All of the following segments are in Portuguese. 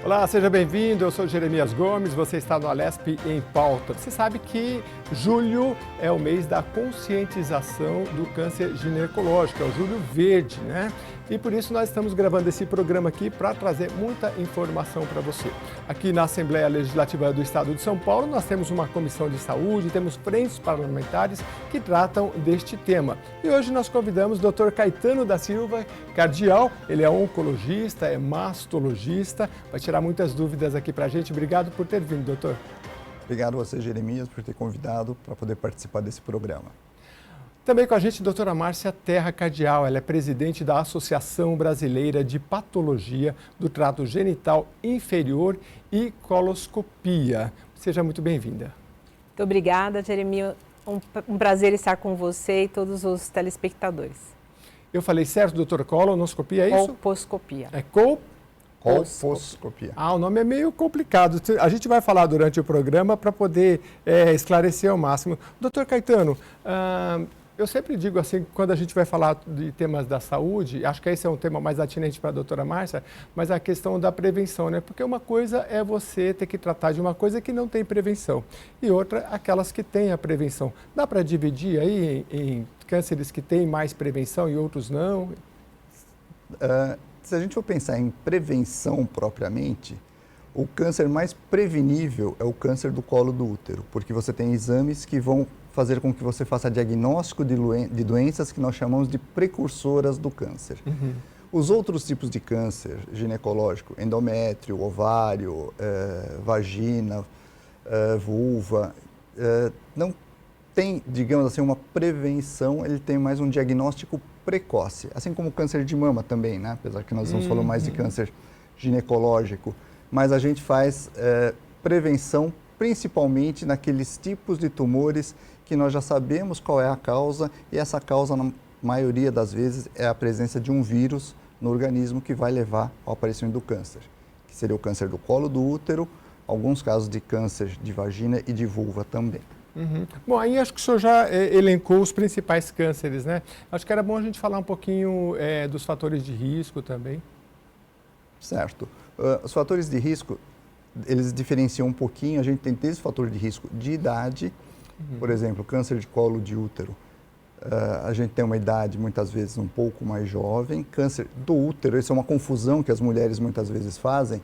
Olá, seja bem-vindo. Eu sou Jeremias Gomes, você está no Alesp em Pauta. Você sabe que julho é o mês da conscientização do câncer ginecológico, é o Julho Verde, né? E por isso nós estamos gravando esse programa aqui para trazer muita informação para você. Aqui na Assembleia Legislativa do Estado de São Paulo, nós temos uma comissão de saúde, temos frentes parlamentares que tratam deste tema. E hoje nós convidamos o Dr. Caetano da Silva Cardial, ele é oncologista, é mastologista, vai tirar muitas dúvidas aqui para a gente. Obrigado por ter vindo, doutor. Obrigado a você, Jeremias, por ter convidado para poder participar desse programa. Também com a gente a doutora Márcia Terra Cardial, ela é presidente da Associação Brasileira de Patologia do Trato Genital Inferior e Coloscopia. Seja muito bem-vinda. Muito obrigada, Jeremias. Um prazer estar com você e todos os telespectadores. Eu falei certo, doutor? Colonoscopia, é isso? Colposcopia. É Colposcopia. O nome é meio complicado. A gente vai falar durante o programa para poder esclarecer ao máximo. Doutor Caetano, eu sempre digo assim, quando a gente vai falar de temas da saúde, acho que esse é um tema mais atinente para a doutora Márcia, mas a questão da prevenção, né? Porque uma coisa é você ter que tratar de uma coisa que não tem prevenção e outra, aquelas que têm a prevenção. Dá para dividir aí em cânceres que têm mais prevenção e outros não? Se a gente for pensar em prevenção propriamente, o câncer mais prevenível é o câncer do colo do útero, porque você tem exames que vão fazer com que você faça diagnóstico de doenças que nós chamamos de precursoras do câncer. Uhum. Os outros tipos de câncer ginecológico, endométrio, ovário, vagina, vulva, não tem, digamos assim, uma prevenção, ele tem mais um diagnóstico precoce, assim como o câncer de mama também, né? Apesar que nós estamos falando mais de câncer ginecológico, mas a gente faz prevenção principalmente naqueles tipos de tumores que nós já sabemos qual é a causa, e essa causa, na maioria das vezes, é a presença de um vírus no organismo que vai levar ao aparecimento do câncer, que seria o câncer do colo do útero, alguns casos de câncer de vagina e de vulva também. Uhum. Bom, aí acho que o senhor já elencou os principais cânceres, né? Acho que era bom a gente falar um pouquinho dos fatores de risco também. Certo. Os fatores de risco, eles diferenciam um pouquinho. A gente tem desde o fator de risco de idade, por exemplo, câncer de colo de útero. A gente tem uma idade muitas vezes um pouco mais jovem. Câncer do útero, isso é uma confusão que as mulheres muitas vezes fazem,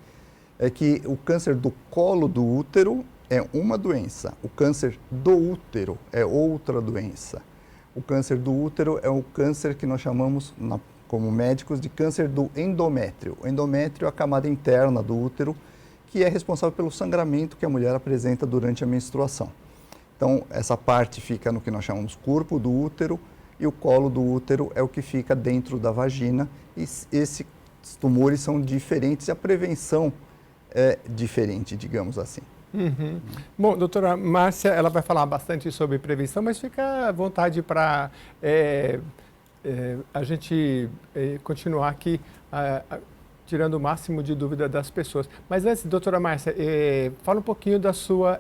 é que o câncer do colo do útero é uma doença, o câncer do útero é outra doença. O câncer do útero é o câncer que nós chamamos, como médicos, de câncer do endométrio. O endométrio é a camada interna do útero, que é responsável pelo sangramento que a mulher apresenta durante a menstruação. Então, essa parte fica no que nós chamamos corpo do útero, e o colo do útero é o que fica dentro da vagina, e esses tumores são diferentes e a prevenção é diferente, digamos assim. Uhum. Bom, doutora Márcia, ela vai falar bastante sobre prevenção, mas fica à vontade para a gente continuar aqui tirando o máximo de dúvida das pessoas. Mas antes, doutora Márcia, fala um pouquinho da sua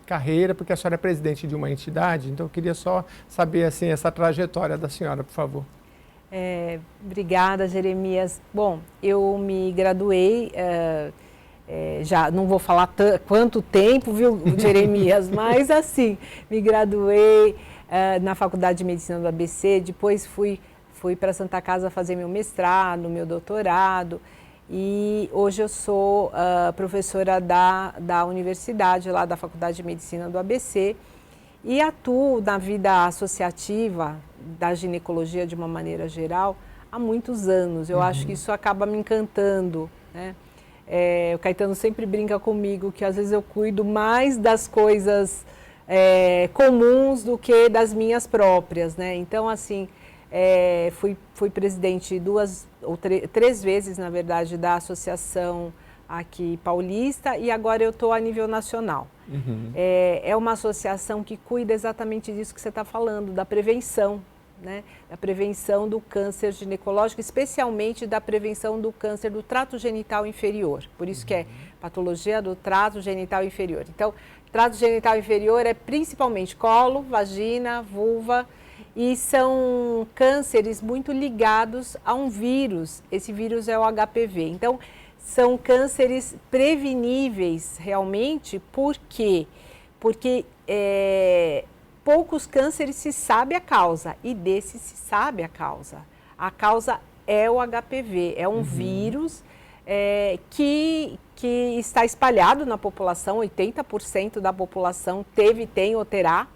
carreira, porque a senhora é presidente de uma entidade, então eu queria só saber assim, essa trajetória da senhora, por favor. Obrigada, Jeremias. Bom, eu me graduei... já não vou falar quanto tempo, viu, Jeremias, mas assim, me graduei na Faculdade de Medicina do ABC, depois fui para Santa Casa fazer meu mestrado, meu doutorado, e hoje eu sou professora da universidade, lá da Faculdade de Medicina do ABC, e atuo na vida associativa da ginecologia de uma maneira geral há muitos anos. Eu acho que isso acaba me encantando, né? O Caetano sempre brinca comigo que às vezes eu cuido mais das coisas comuns do que das minhas próprias, né? Então, assim, fui presidente três vezes, na verdade, da associação aqui paulista, e agora eu estou a nível nacional. Uhum. É uma associação que cuida exatamente disso que você está falando, da prevenção, né? Da prevenção do câncer ginecológico, especialmente da prevenção do câncer do trato genital inferior. Por isso que é patologia do trato genital inferior. Então, trato genital inferior é principalmente colo, vagina, vulva, e são cânceres muito ligados a um vírus. Esse vírus é o HPV. Então, são cânceres preveníveis realmente, por quê? Porque poucos cânceres se sabe a causa, e desses se sabe a causa. A causa é o HPV, é um vírus que está espalhado na população, 80% da população tem ou terá,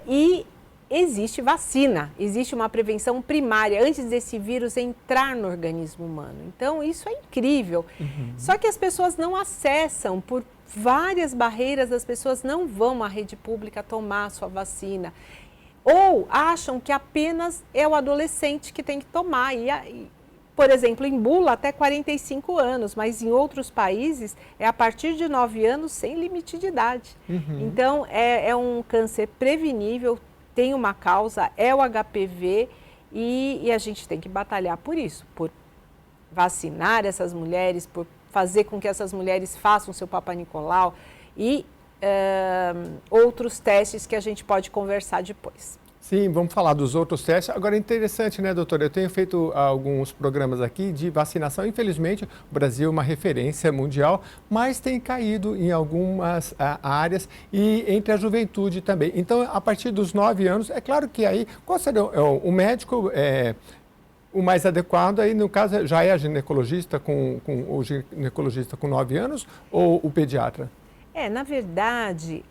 e existe vacina, existe uma prevenção primária antes desse vírus entrar no organismo humano. Então, isso é incrível. Só que as pessoas não acessam, por várias barreiras, as pessoas não vão à rede pública tomar a sua vacina. Ou acham que apenas é o adolescente que tem que tomar. Por exemplo, em bula até 45 anos, mas em outros países é a partir de 9 anos sem limite de idade. Então, é um câncer prevenível, tem uma causa, é o HPV, e a gente tem que batalhar por isso, por vacinar essas mulheres, por fazer com que essas mulheres façam seu Papa Nicolau e outros testes que a gente pode conversar depois. Sim, vamos falar dos outros testes. Agora é interessante, né, doutora? Eu tenho feito alguns programas aqui de vacinação. Infelizmente, o Brasil é uma referência mundial, mas tem caído em algumas áreas e entre a juventude também. Então, a partir dos 9 anos, é claro que aí, qual seria o médico o mais adequado? Aí, no caso, já é a ginecologista o ginecologista com 9 anos ou o pediatra? Na verdade,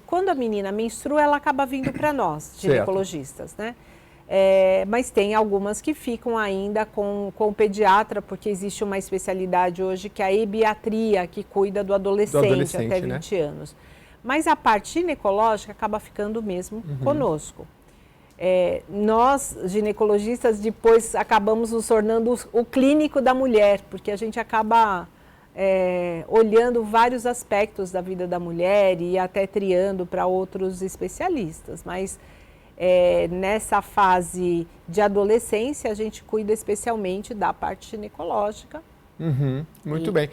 quando a menina menstrua, ela acaba vindo para nós, ginecologistas, né? Mas tem algumas que ficam ainda com o pediatra, porque existe uma especialidade hoje que é a ebiatria, que cuida do adolescente até 20 anos. Mas a parte ginecológica acaba ficando mesmo conosco. Nós, ginecologistas, depois acabamos nos tornando o clínico da mulher, porque a gente acaba olhando vários aspectos da vida da mulher e até triando para outros especialistas. Mas nessa fase de adolescência, a gente cuida especialmente da parte ginecológica. Muito bem.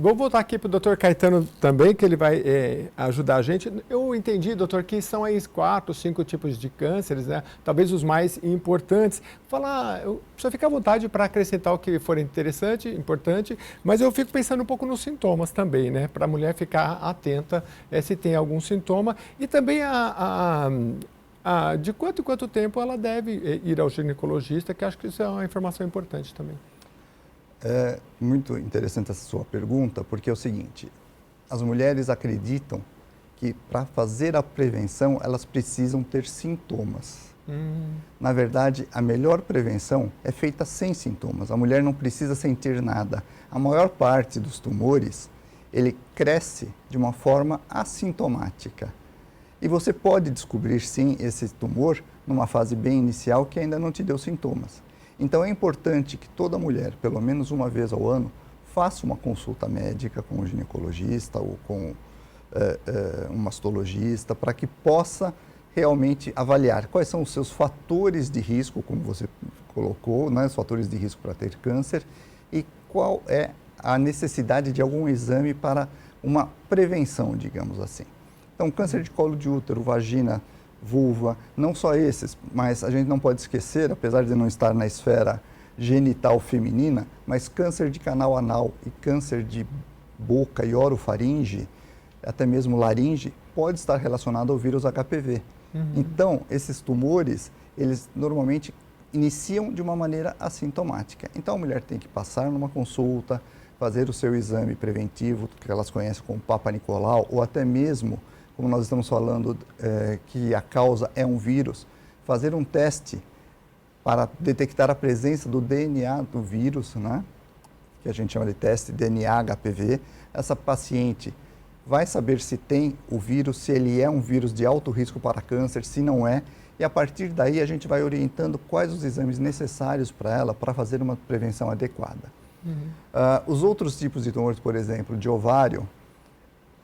Vou voltar aqui para o doutor Caetano também, que ele vai ajudar a gente. Eu entendi, doutor, que são aí 4, 5 tipos de cânceres, né? Talvez os mais importantes. Só fica à vontade para acrescentar o que for importante, mas eu fico pensando um pouco nos sintomas também, né? Para a mulher ficar atenta se tem algum sintoma. E também de quanto em quanto tempo ela deve ir ao ginecologista, que acho que isso é uma informação importante também. É muito interessante essa sua pergunta, porque é o seguinte, as mulheres acreditam que para fazer a prevenção elas precisam ter sintomas. Na verdade, a melhor prevenção é feita sem sintomas, a mulher não precisa sentir nada. A maior parte dos tumores, ele cresce de uma forma assintomática. E você pode descobrir sim esse tumor numa fase bem inicial que ainda não te deu sintomas. Então é importante que toda mulher, pelo menos uma vez ao ano, faça uma consulta médica com um ginecologista ou com um mastologista, para que possa realmente avaliar quais são os seus fatores de risco, como você colocou, né, os fatores de risco para ter câncer, e qual é a necessidade de algum exame para uma prevenção, digamos assim. Então, câncer de colo de útero, vagina, vulva, não só esses, mas a gente não pode esquecer, apesar de não estar na esfera genital feminina, mas câncer de canal anal e câncer de boca e orofaringe, até mesmo laringe, pode estar relacionado ao vírus HPV. Então, esses tumores, eles normalmente iniciam de uma maneira assintomática. Então, a mulher tem que passar numa consulta, fazer o seu exame preventivo, que elas conhecem como Papa Nicolau, ou até mesmo, como nós estamos falando, que a causa é um vírus, fazer um teste para detectar a presença do DNA do vírus, né? Que a gente chama de teste DNA HPV. Essa paciente vai saber se tem o vírus, se ele é um vírus de alto risco para câncer, se não é, e a partir daí a gente vai orientando quais os exames necessários para ela para fazer uma prevenção adequada. Os outros tipos de tumores, por exemplo, de ovário,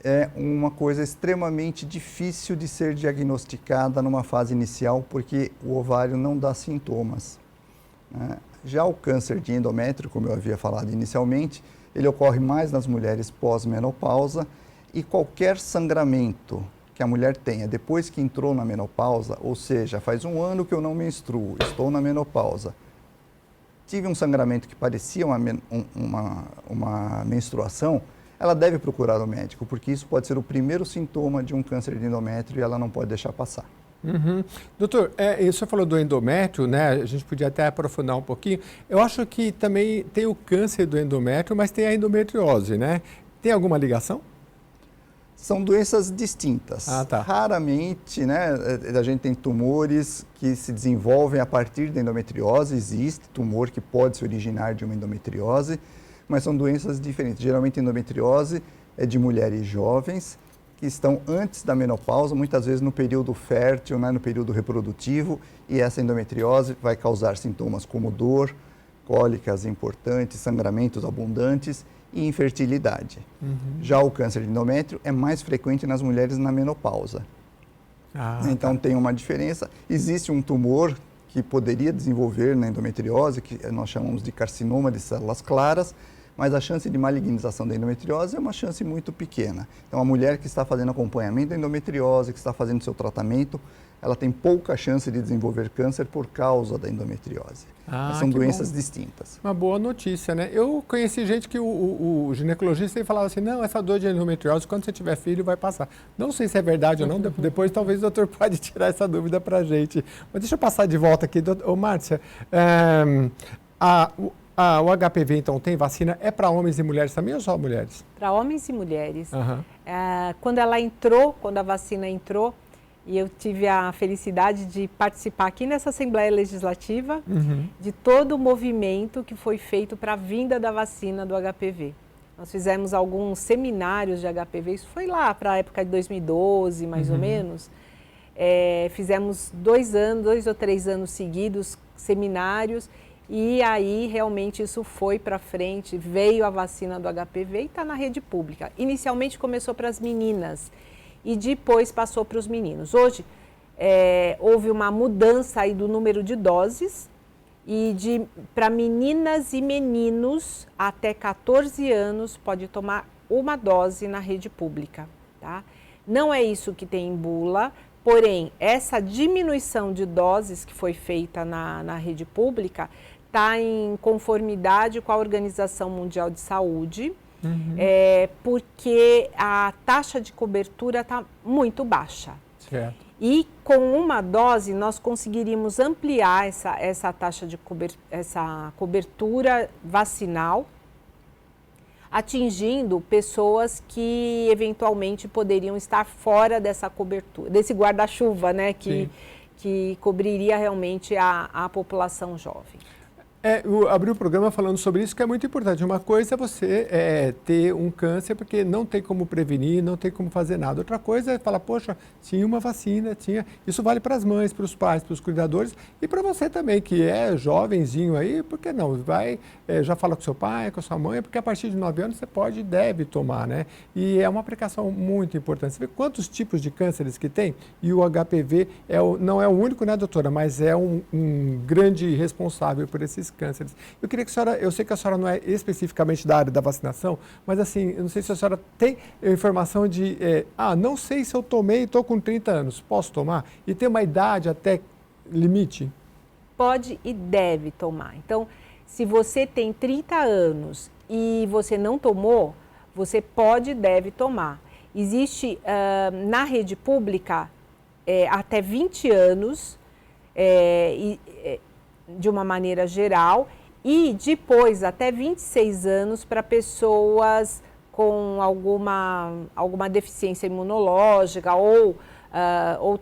é uma coisa extremamente difícil de ser diagnosticada numa fase inicial, porque o ovário não dá sintomas, né? Já o câncer de endométrio, como eu havia falado inicialmente, ele ocorre mais nas mulheres pós-menopausa, e qualquer sangramento que a mulher tenha depois que entrou na menopausa, ou seja, faz 1 ano que eu não menstruo, estou na menopausa, tive um sangramento que parecia uma menstruação, ela deve procurar o médico, porque isso pode ser o primeiro sintoma de um câncer de endométrio e ela não pode deixar passar. Uhum. Doutor, você falou do endométrio, né? A gente podia até aprofundar um pouquinho. Eu acho que também tem o câncer do endométrio, mas tem a endometriose, né? Tem alguma ligação? São doenças distintas. Ah, tá. Raramente, né, a gente tem tumores que se desenvolvem a partir da endometriose. Existe tumor que pode se originar de uma endometriose, mas são doenças diferentes. Geralmente, a endometriose é de mulheres jovens que estão antes da menopausa, muitas vezes no período fértil, né, no período reprodutivo, e essa endometriose vai causar sintomas como dor, cólicas importantes, sangramentos abundantes e infertilidade. Já o câncer de endométrio é mais frequente nas mulheres na menopausa. Então tem uma diferença. Existe um tumor que poderia desenvolver na endometriose, que nós chamamos de carcinoma de células claras, mas a chance de malignização da endometriose é uma chance muito pequena. Então, a mulher que está fazendo acompanhamento da endometriose, que está fazendo seu tratamento, ela tem pouca chance de desenvolver câncer por causa da endometriose. Mas são doenças distintas. Uma boa notícia, né? Eu conheci gente que o ginecologista ele falava assim, não, essa dor de endometriose, quando você tiver filho, vai passar. Não sei se é verdade ou não, depois talvez o doutor pode tirar essa dúvida para a gente. Mas deixa eu passar de volta aqui. Ô, Márcia, o HPV, então, tem vacina? É para homens e mulheres também ou só mulheres? Para homens e mulheres. Quando a vacina entrou, e eu tive a felicidade de participar aqui nessa Assembleia Legislativa de todo o movimento que foi feito para a vinda da vacina do HPV. Nós fizemos alguns seminários de HPV, isso foi lá para a época de 2012, mais ou menos. Fizemos 2 ou 3 anos seguidos, seminários, e aí realmente isso foi para frente, veio a vacina do HPV e está na rede pública. Inicialmente começou para as meninas e depois passou para os meninos. Hoje houve uma mudança aí do número de doses e para meninas e meninos até 14 anos pode tomar uma dose na rede pública, tá? Não é isso que tem em bula, porém essa diminuição de doses que foi feita na rede pública está em conformidade com a Organização Mundial de Saúde, porque a taxa de cobertura está muito baixa. Certo. E com uma dose nós conseguiríamos ampliar essa taxa de cobertura vacinal, atingindo pessoas que eventualmente poderiam estar fora dessa cobertura, desse guarda-chuva, né, que cobriria realmente a população jovem. Eu abri o programa falando sobre isso, que é muito importante. Uma coisa é você ter um câncer, porque não tem como prevenir, não tem como fazer nada. Outra coisa é falar, poxa, tinha uma vacina, tinha... Isso vale para as mães, para os pais, para os cuidadores e para você também, que é jovenzinho aí, por que não? Já fala com seu pai, com sua mãe, porque a partir de 9 anos você pode e deve tomar, né? E é uma precaução muito importante. Você vê quantos tipos de cânceres que tem? E o HPV não é o único, né, doutora? Mas é um grande responsável por esses cânceres. Eu queria que a senhora, eu sei que a senhora não é especificamente da área da vacinação, mas assim, eu não sei se a senhora tem informação de, não sei se eu tomei e estou com 30 anos, posso tomar? E tem uma idade até limite? Pode e deve tomar. Então, se você tem 30 anos e você não tomou, você pode e deve tomar. Existe na rede pública até 20 anos, de uma maneira geral, e depois até 26 anos para pessoas com alguma deficiência imunológica ou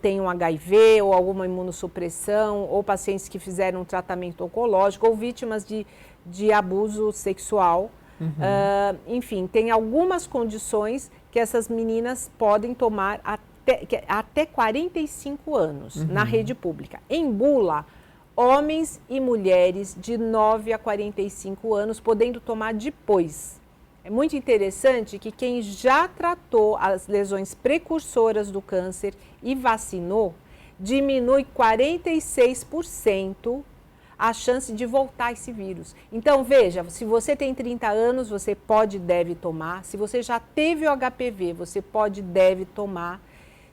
tem um HIV ou alguma imunossupressão, ou pacientes que fizeram um tratamento oncológico ou vítimas de abuso sexual. Enfim, tem algumas condições que essas meninas podem tomar até 45 anos na rede pública. Em bula, homens e mulheres de 9 a 45 anos podendo tomar depois. É muito interessante que quem já tratou as lesões precursoras do câncer e vacinou, diminui 46% a chance de voltar esse vírus. Então, veja, se você tem 30 anos, você pode e deve tomar. Se você já teve o HPV, você pode e deve tomar.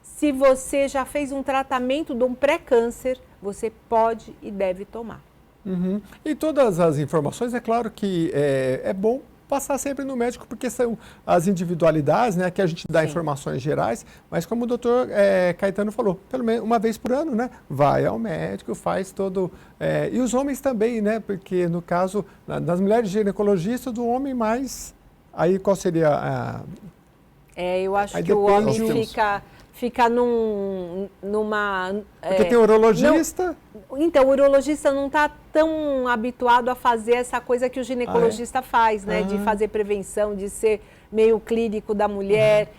Se você já fez um tratamento de um pré-câncer, você pode e deve tomar. Uhum. E todas as informações, é claro que é bom passar sempre no médico, porque são as individualidades, né, que a gente dá informações gerais, mas como o doutor Caetano falou, pelo menos uma vez por ano, né, vai ao médico, faz todo... e os homens também, né, porque no caso das mulheres ginecologistas, do homem mais... Aí qual seria a... eu acho que o homem fica numa... Porque tem urologista... Então, o urologista não está tão habituado a fazer essa coisa que o ginecologista faz, né? De fazer prevenção, de ser meio clínico da mulher.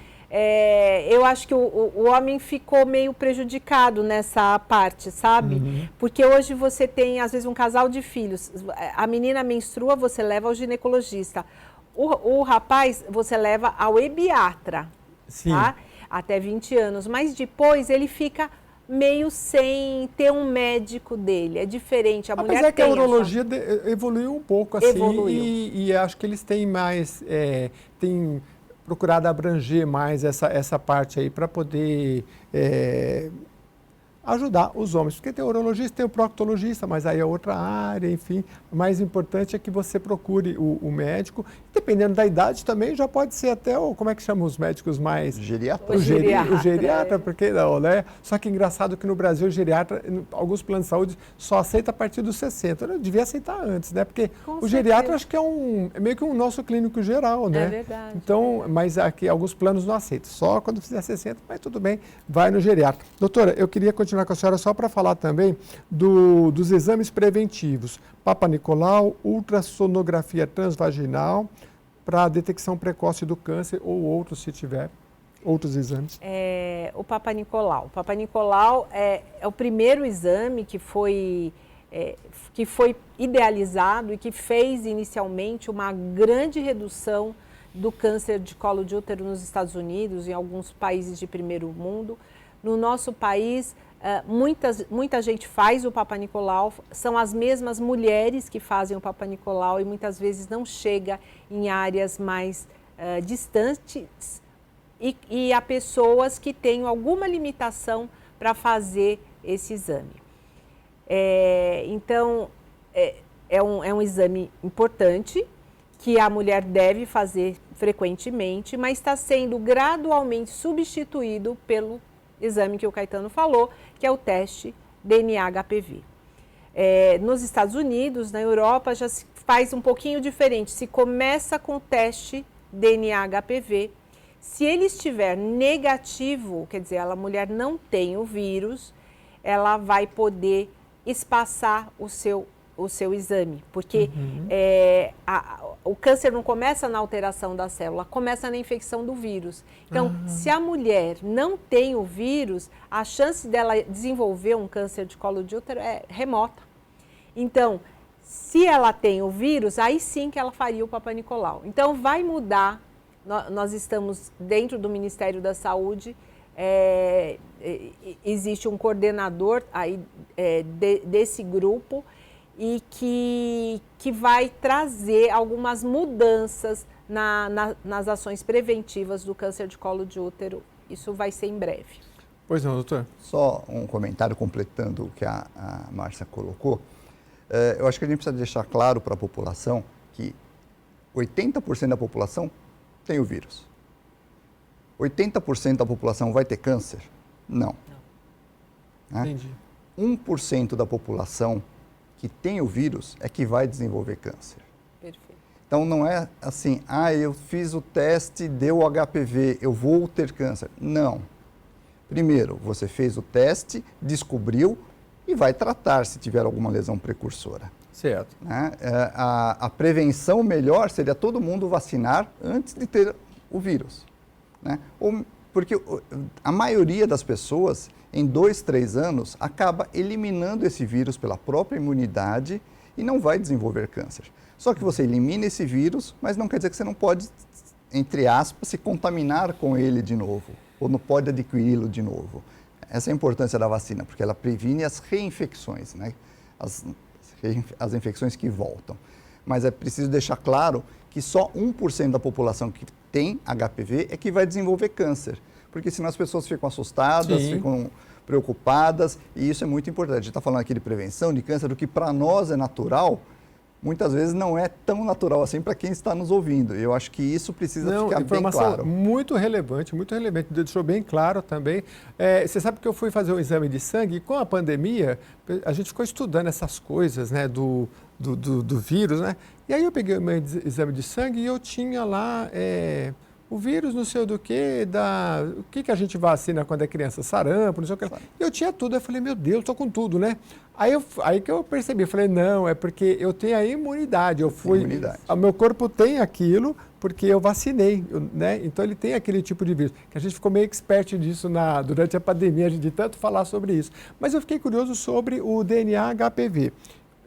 Eu acho que o homem ficou meio prejudicado nessa parte, sabe? Porque hoje você tem, às vezes, um casal de filhos. A menina menstrua, você leva ao ginecologista. O rapaz, você leva ao ebiatra, tá? Até 20 anos. Mas depois ele fica meio sem ter um médico dele. É diferente. Apesar que a urologia evoluiu um pouco assim. E acho que eles têm mais... têm procurado abranger mais essa parte aí para poder... ajudar os homens, porque tem o urologista, tem o proctologista, mas aí é outra área, enfim. O mais importante é que você procure o médico. Dependendo da idade também, já pode ser até como é que chama os médicos mais... Geriatra. O geriatra, porque não, né? Só que engraçado que no Brasil o geriatra, alguns planos de saúde, só aceita a partir dos 60. Eu devia aceitar antes, né? Porque o geriatra acho que é meio que um nosso clínico geral, né? É verdade. Então, mas aqui alguns planos não aceitam, só quando fizer 60, mas tudo bem, vai no geriatra. Doutora, eu queria continuar com a senhora só para falar também dos exames preventivos. Papa Nicolau, ultrassonografia transvaginal, para a detecção precoce do câncer ou outros, se tiver, outros exames. O Papa Nicolau. O Papa Nicolau é o primeiro exame que foi idealizado e que fez inicialmente uma grande redução do câncer de colo de útero nos Estados Unidos e em alguns países de primeiro mundo. No nosso país, muita gente faz o Papa Nicolau, são as mesmas mulheres que fazem o Papa Nicolau e muitas vezes não chega em áreas mais distantes e há pessoas que têm alguma limitação para fazer esse exame. Então, é um exame importante que a mulher deve fazer frequentemente, mas está sendo gradualmente substituído pelo exame que o Caetano falou, que é o teste DNA-HPV. Nos Estados Unidos, na Europa, já se faz um pouquinho diferente. Se começa com o teste DNA-HPV, se ele estiver negativo, quer dizer, a mulher não tem o vírus, ela vai poder espaçar o seu exame, porque o câncer não começa na alteração da célula, começa na infecção do vírus. Então, se a mulher não tem o vírus, a chance dela desenvolver um câncer de colo de útero é remota. Então, se ela tem o vírus, aí sim que ela faria o Papa Nicolau. Então, vai mudar. Nós estamos dentro do Ministério da Saúde, existe um coordenador aí, desse grupo, e que vai trazer algumas mudanças nas ações preventivas do câncer de colo de útero. Isso vai ser em breve. Pois não, doutor? Só um comentário completando o que a Márcia colocou. Eu acho que a gente precisa deixar claro para a população que 80% da população tem o vírus. 80% da população vai ter câncer? Não. Né? Entendi. 1% da população que tem o vírus é que vai desenvolver câncer. Perfeito. Então não é assim, eu fiz o teste, deu HPV, eu vou ter câncer. Não. Primeiro, você fez o teste, descobriu e vai tratar se tiver alguma lesão precursora. Certo. Né? A prevenção melhor seria todo mundo vacinar antes de ter o vírus. Né? Porque a maioria das pessoas, em 2, 3 anos, acaba eliminando esse vírus pela própria imunidade e não vai desenvolver câncer. Só que você elimina esse vírus, mas não quer dizer que você não pode, entre aspas, se contaminar com ele de novo, ou não pode adquiri-lo de novo. Essa é a importância da vacina, porque ela previne as reinfecções, né? As infecções que voltam. Mas é preciso deixar claro que só 1% da população que tem HPV é que vai desenvolver câncer. porque senão as pessoas ficam assustadas, ficam preocupadas, e isso é muito importante. A gente está falando aqui de prevenção de câncer, do que para nós é natural, muitas vezes não é tão natural assim para quem está nos ouvindo. Eu acho que isso precisa ficar bem claro. Muito relevante, deixou bem claro também. Você sabe que eu fui fazer um exame de sangue e com a pandemia, a gente ficou estudando essas coisas, né, do vírus, né? E aí eu peguei o meu exame de sangue e eu tinha lá o vírus, não sei do que, o que a gente vacina quando é criança, sarampo, não sei o que. Eu tinha tudo, eu falei, meu Deus, estou com tudo, né? Aí que eu percebi, eu falei, não, é porque eu tenho a imunidade, o meu corpo tem aquilo porque eu vacinei, né? Então ele tem aquele tipo de vírus, que a gente ficou meio expert disso durante a pandemia, de tanto falar sobre isso. Mas eu fiquei curioso sobre o DNA HPV.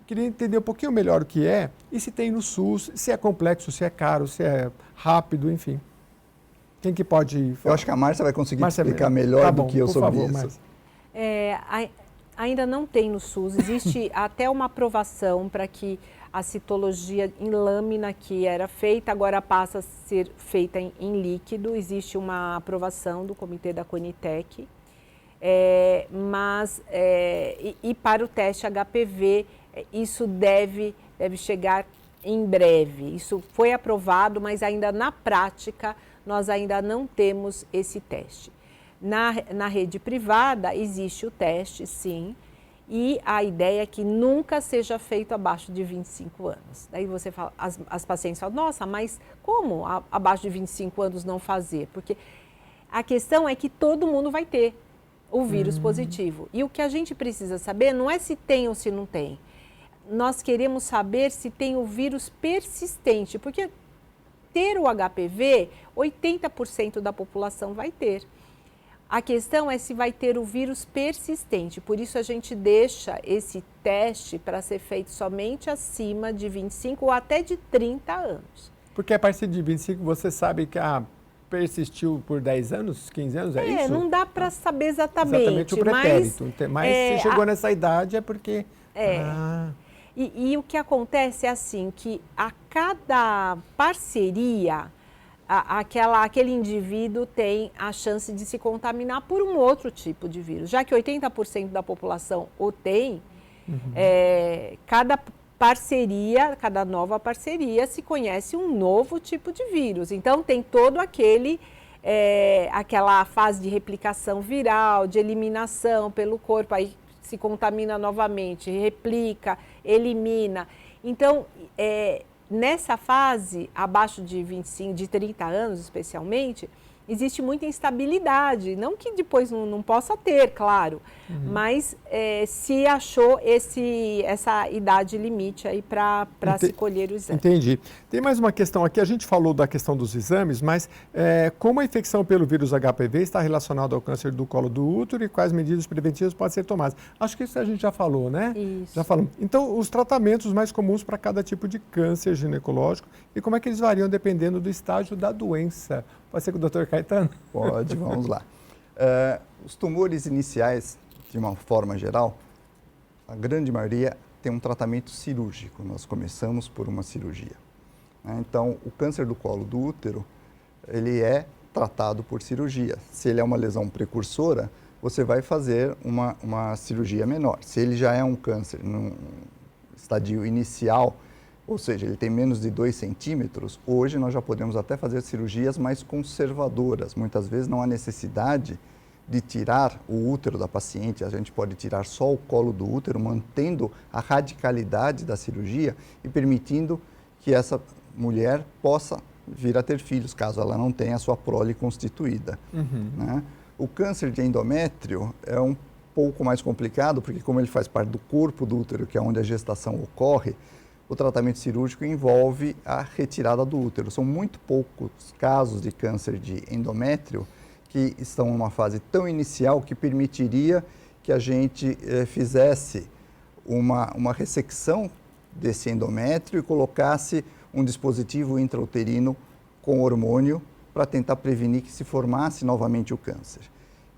Queria entender um pouquinho melhor o que é e se tem no SUS, se é complexo, se é caro, se é rápido, enfim. Quem que pode falar? Eu acho que a Márcia vai conseguir explicar melhor do que eu sobre isso. Ainda não tem no SUS, existe até uma aprovação para que a citologia em lâmina que era feita, agora passa a ser feita em líquido, existe uma aprovação do comitê da Conitec, e para o teste HPV, isso deve chegar em breve. Isso foi aprovado, mas ainda na prática nós ainda não temos esse teste. Na rede privada existe o teste, sim, e a ideia é que nunca seja feito abaixo de 25 anos. Daí você fala, as pacientes falam, nossa, mas como abaixo de 25 anos não fazer? Porque a questão é que todo mundo vai ter o vírus positivo. E o que a gente precisa saber não é se tem ou se não tem. Nós queremos saber se tem o vírus persistente, porque ter o HPV, 80% da população vai ter. A questão é se vai ter o vírus persistente, por isso a gente deixa esse teste para ser feito somente acima de 25 ou até de 30 anos. Porque a partir de 25 você sabe que persistiu por 10 anos, 15 anos, é isso? Não dá para saber exatamente. Exatamente o pretérito, mas se chegou nessa idade é porque... E o que acontece é assim, que a cada parceria, aquele indivíduo tem a chance de se contaminar por um outro tipo de vírus. Já que 80% da população o tem, cada nova parceria se conhece um novo tipo de vírus. Então tem todo aquela fase de replicação viral, de eliminação pelo corpo, aí se contamina novamente, replica, elimina. Então, nessa fase, abaixo de 25, de 30 anos especialmente, existe muita instabilidade. Não que depois não possa ter, claro, mas se achou essa idade limite aí para se colher o exame. Entendi. Tem mais uma questão aqui, a gente falou da questão dos exames, mas como a infecção pelo vírus HPV está relacionada ao câncer do colo do útero e quais medidas preventivas podem ser tomadas? Acho que isso a gente já falou, né? Isso. Já falamos. Então, os tratamentos mais comuns para cada tipo de câncer ginecológico e como é que eles variam dependendo do estágio da doença? Pode ser com o Dr. Caetano? Pode, vamos lá. Os tumores iniciais, de uma forma geral, a grande maioria tem um tratamento cirúrgico. Nós começamos por uma cirurgia. Então, o câncer do colo do útero, ele é tratado por cirurgia. Se ele é uma lesão precursora, você vai fazer uma cirurgia menor. Se ele já é um câncer no estadio inicial, ou seja, ele tem menos de 2 centímetros, hoje nós já podemos até fazer cirurgias mais conservadoras. Muitas vezes não há necessidade de tirar o útero da paciente, a gente pode tirar só o colo do útero, mantendo a radicalidade da cirurgia e permitindo que essa mulher possa vir a ter filhos, caso ela não tenha a sua prole constituída. Né? O câncer de endométrio é um pouco mais complicado, porque como ele faz parte do corpo do útero, que é onde a gestação ocorre, o tratamento cirúrgico envolve a retirada do útero. São muito poucos casos de câncer de endométrio que estão numa fase tão inicial que permitiria que a gente fizesse uma ressecção desse endométrio e colocasse um dispositivo intrauterino com hormônio para tentar prevenir que se formasse novamente o câncer.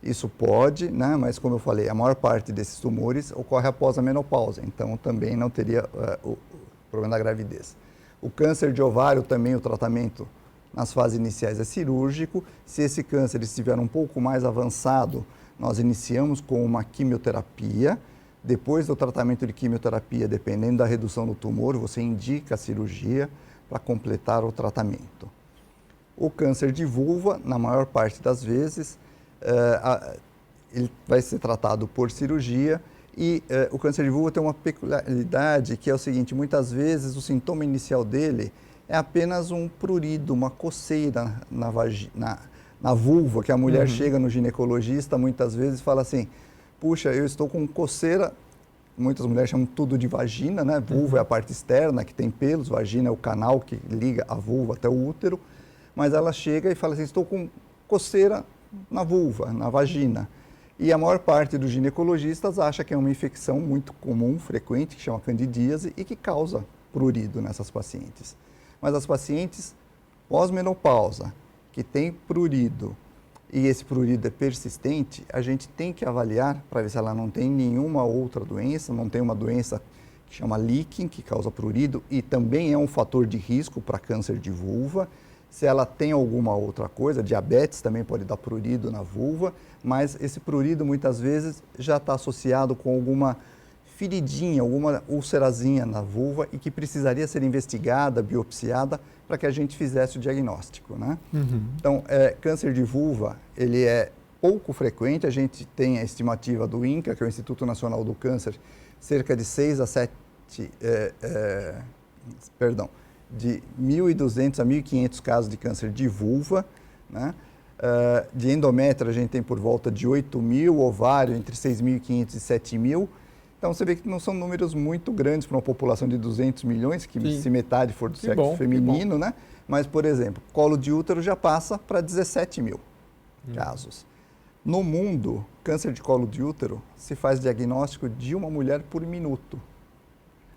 Isso pode, né? Mas como eu falei, a maior parte desses tumores ocorre após a menopausa, então também não teria o problema da gravidez. O câncer de ovário também, o tratamento Nas fases iniciais é cirúrgico. Se esse câncer estiver um pouco mais avançado, nós iniciamos com uma quimioterapia. Depois do tratamento de quimioterapia, dependendo da redução do tumor, você indica a cirurgia para completar o tratamento. O câncer de vulva, na maior parte das vezes, ele vai ser tratado por cirurgia e o câncer de vulva tem uma peculiaridade que é o seguinte: muitas vezes o sintoma inicial dele é apenas um prurido, uma coceira na vulva, que a mulher chega no ginecologista muitas vezes e fala assim: puxa, eu estou com coceira. Muitas mulheres chamam tudo de vagina, né? Vulva é a parte externa que tem pelos, vagina é o canal que liga a vulva até o útero. Mas ela chega e fala assim: estou com coceira na vulva, na vagina. E a maior parte dos ginecologistas acha que é uma infecção muito comum, frequente, que chama candidíase e que causa prurido nessas pacientes. Mas as pacientes pós-menopausa, que têm prurido, e esse prurido é persistente, a gente tem que avaliar para ver se ela não tem nenhuma outra doença, não tem uma doença que chama líquen, que causa prurido, e também é um fator de risco para câncer de vulva. Se ela tem alguma outra coisa, diabetes também pode dar prurido na vulva, mas esse prurido muitas vezes já está associado com alguma feridinha, alguma ulcerazinha na vulva e que precisaria ser investigada, biopsiada, para que a gente fizesse o diagnóstico, né? Então, câncer de vulva, ele é pouco frequente, a gente tem a estimativa do INCA, que é o Instituto Nacional do Câncer, cerca de 6 a 7, de 1.200 a 1.500 casos de câncer de vulva, né? De endométrio a gente tem por volta de 8.000, ovário entre 6.500 e 7.000. Então você vê que não são números muito grandes para uma população de 200 milhões, que se metade for do sexo feminino, né? Mas, por exemplo, colo de útero já passa para 17 mil casos. No mundo, câncer de colo de útero se faz diagnóstico de uma mulher por minuto.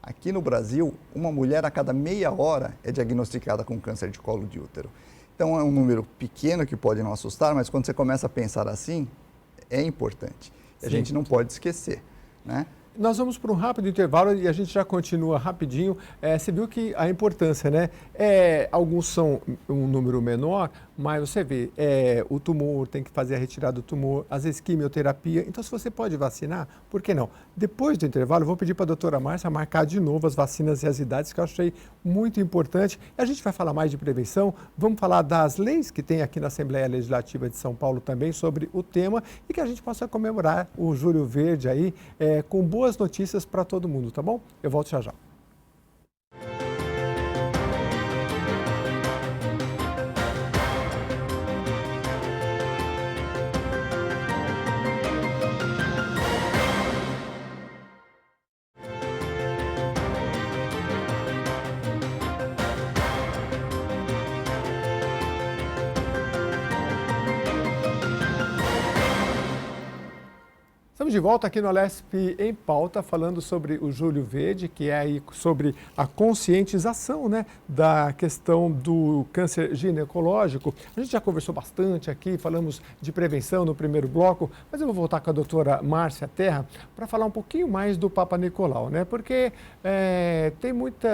Aqui no Brasil, uma mulher a cada meia hora é diagnosticada com câncer de colo de útero. Então é um número pequeno que pode não assustar, mas quando você começa a pensar assim, é importante. A gente não pode esquecer, né? Nós vamos para um rápido intervalo e a gente já continua rapidinho. Você viu que a importância, né? Alguns são um número menor, mas você vê, o tumor, tem que fazer a retirada do tumor, às vezes quimioterapia. Então, se você pode vacinar, por que não? Depois do intervalo, eu vou pedir para a doutora Márcia marcar de novo as vacinas e as idades, que eu achei muito importante. A gente vai falar mais de prevenção, vamos falar das leis que tem aqui na Assembleia Legislativa de São Paulo também sobre o tema e que a gente possa comemorar o Julho Verde aí com boas notícias para todo mundo, tá bom? Eu volto já já. Estamos de volta aqui no Alesp em Pauta, falando sobre o Julho Verde, que é aí sobre a conscientização, né, da questão do câncer ginecológico. A gente já conversou bastante aqui, falamos de prevenção no primeiro bloco, mas eu vou voltar com a doutora Márcia Terra para falar um pouquinho mais do Papa Nicolau, né? Porque tem muita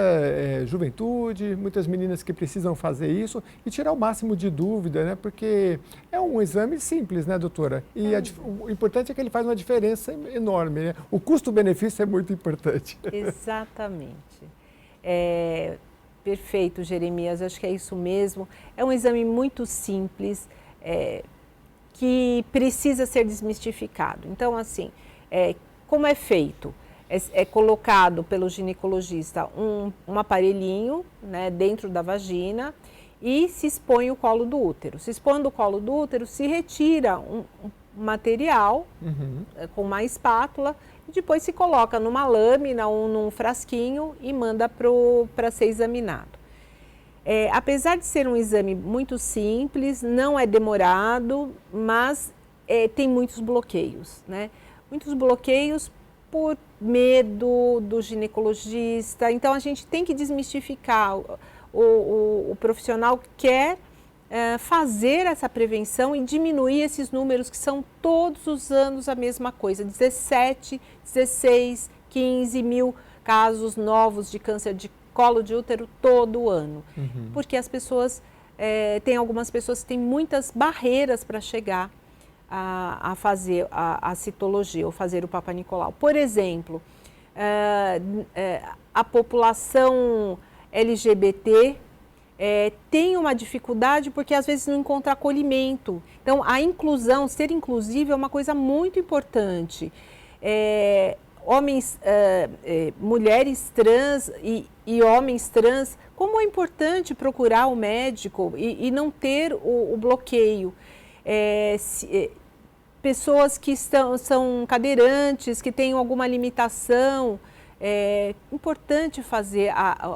juventude, muitas meninas que precisam fazer isso e tirar o máximo de dúvida, né? Porque é um exame simples, né, doutora? E o importante é que ele faz uma diferença enorme, né? O custo-benefício é muito importante. Exatamente. Perfeito, Jeremias, acho que é isso mesmo. É um exame muito simples, que precisa ser desmistificado. Então, assim, como é feito? É colocado pelo ginecologista um aparelhinho, né, dentro da vagina e se expõe o colo do útero. Se expondo o colo do útero, se retira um material com uma espátula e depois se coloca numa lâmina ou num frasquinho e manda para ser examinado. Apesar de ser um exame muito simples, não é demorado, mas tem muitos bloqueios, né? Muitos bloqueios por medo do ginecologista. Então a gente tem que desmistificar. O profissional quer fazer essa prevenção e diminuir esses números que são todos os anos a mesma coisa, 17, 16, 15 mil casos novos de câncer de colo de útero todo ano, porque as pessoas tem algumas pessoas que têm muitas barreiras para chegar a fazer a citologia ou fazer o Papa Nicolau. Por exemplo, a população LGBT tem uma dificuldade porque às vezes não encontra acolhimento. Então, a inclusão, ser inclusivo é uma coisa muito importante. Mulheres trans e homens trans, como é importante procurar o médico e não ter o bloqueio. Pessoas que são cadeirantes, que têm alguma limitação, é importante fazer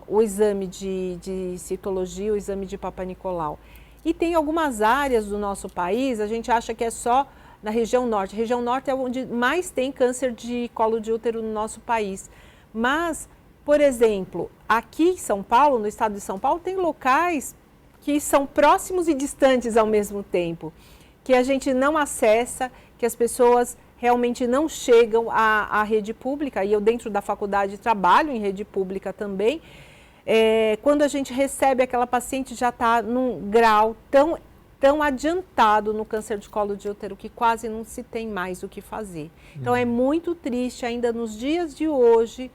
o exame de citologia, o exame de Papa Nicolau. E tem algumas áreas do nosso país, a gente acha que é só na região norte. A região norte é onde mais tem câncer de colo de útero no nosso país. Mas, por exemplo, aqui em São Paulo, no estado de São Paulo, tem locais que são próximos e distantes ao mesmo tempo, que a gente não acessa, que as pessoas realmente não chegam à rede pública, e eu dentro da faculdade trabalho em rede pública também. Quando a gente recebe aquela paciente, já está num grau tão adiantado no câncer de colo de útero que quase não se tem mais o que fazer. Então é muito triste ainda nos dias de hoje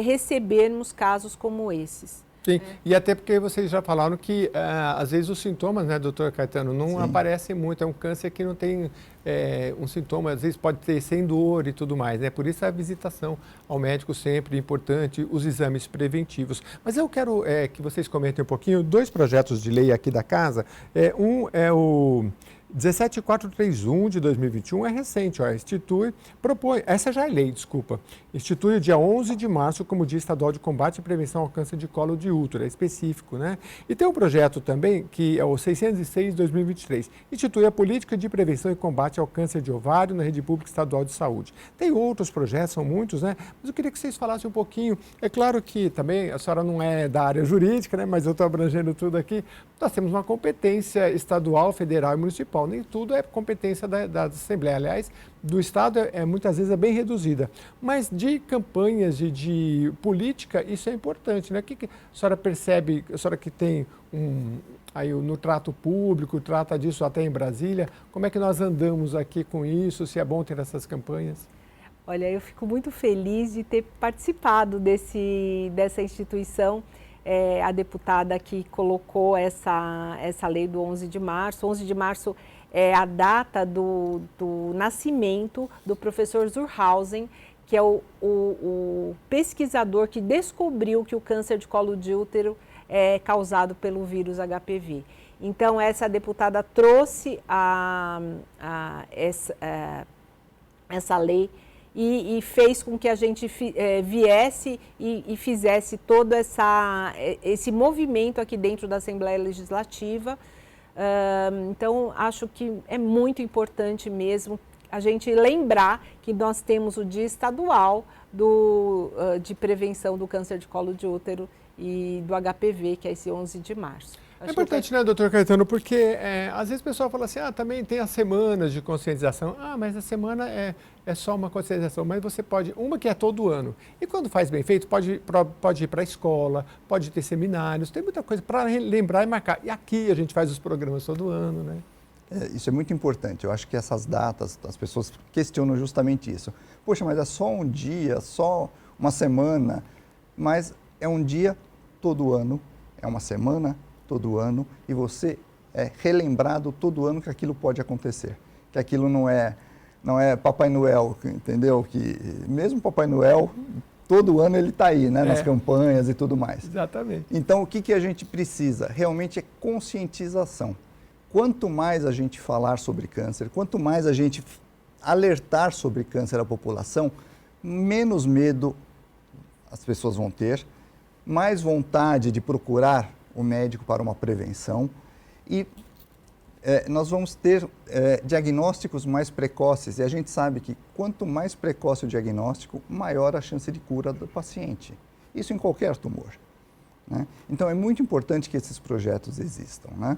recebermos casos como esses. Sim, e até porque vocês já falaram que às vezes os sintomas, né, doutor Caetano, não aparecem muito, é um câncer que não tem um sintoma, às vezes pode ter sem dor e tudo mais, né? Por isso a visitação ao médico sempre é importante, os exames preventivos. Mas eu quero que vocês comentem um pouquinho 2 projetos de lei aqui da casa. Um é o 17431 de 2021, é recente, propõe, essa já é lei, desculpa, institui o dia 11 de março como Dia Estadual de Combate e Prevenção ao Câncer de Colo de Útero, é específico, né? E tem um projeto também, que é o 606 de 2023, institui a Política de Prevenção e Combate ao Câncer de Ovário na Rede Pública Estadual de Saúde. Tem outros projetos, são muitos, né? Mas eu queria que vocês falassem um pouquinho, é claro que também a senhora não é da área jurídica, né? Mas eu estou abrangendo tudo aqui, nós temos uma competência estadual, federal e municipal. Nem tudo é competência da Assembleia. Aliás, do Estado muitas vezes é bem reduzida. Mas de campanhas de política, isso é importante, né? O que a senhora percebe, a senhora que tem aí no trato público, trata disso até em Brasília, como é que nós andamos aqui com isso, se é bom ter essas campanhas? Olha, eu fico muito feliz de ter participado dessa instituição. A deputada que colocou essa lei do 11 de março. 11 de março é a data do nascimento do professor Zurhausen, que é o pesquisador que descobriu que o câncer de colo de útero é causado pelo vírus HPV. Então, essa deputada trouxe essa lei e fez com que a gente viesse e fizesse todo esse movimento aqui dentro da Assembleia Legislativa. Então, acho que é muito importante mesmo a gente lembrar que nós temos o Dia Estadual de Prevenção do Câncer de Colo de Útero e do HPV, que é esse 11 de março. É importante, né, doutor Caetano, porque às vezes o pessoal fala assim, também tem as semanas de conscientização. Mas a semana é só uma conscientização, mas você pode, uma que é todo ano. E quando faz bem feito, pode ir para a escola, pode ter seminários, tem muita coisa para lembrar e marcar. E aqui a gente faz os programas todo ano, né? Isso é muito importante. Eu acho que essas datas, as pessoas questionam justamente isso. Poxa, mas é só um dia, só uma semana, mas é um dia todo ano, é uma semana todo ano, e você é relembrado todo ano que aquilo pode acontecer, que aquilo não é Papai Noel, entendeu? Que mesmo Papai Noel, todo ano ele está aí, né? Nas campanhas e tudo mais. Exatamente. Então, o que a gente precisa? Realmente é conscientização. Quanto mais a gente falar sobre câncer, quanto mais a gente alertar sobre câncer à população, menos medo as pessoas vão ter, mais vontade de procurar o médico para uma prevenção e nós vamos ter diagnósticos mais precoces. E a gente sabe que quanto mais precoce o diagnóstico, maior a chance de cura do paciente. Isso em qualquer tumor, né? Então, é muito importante que esses projetos existam, né?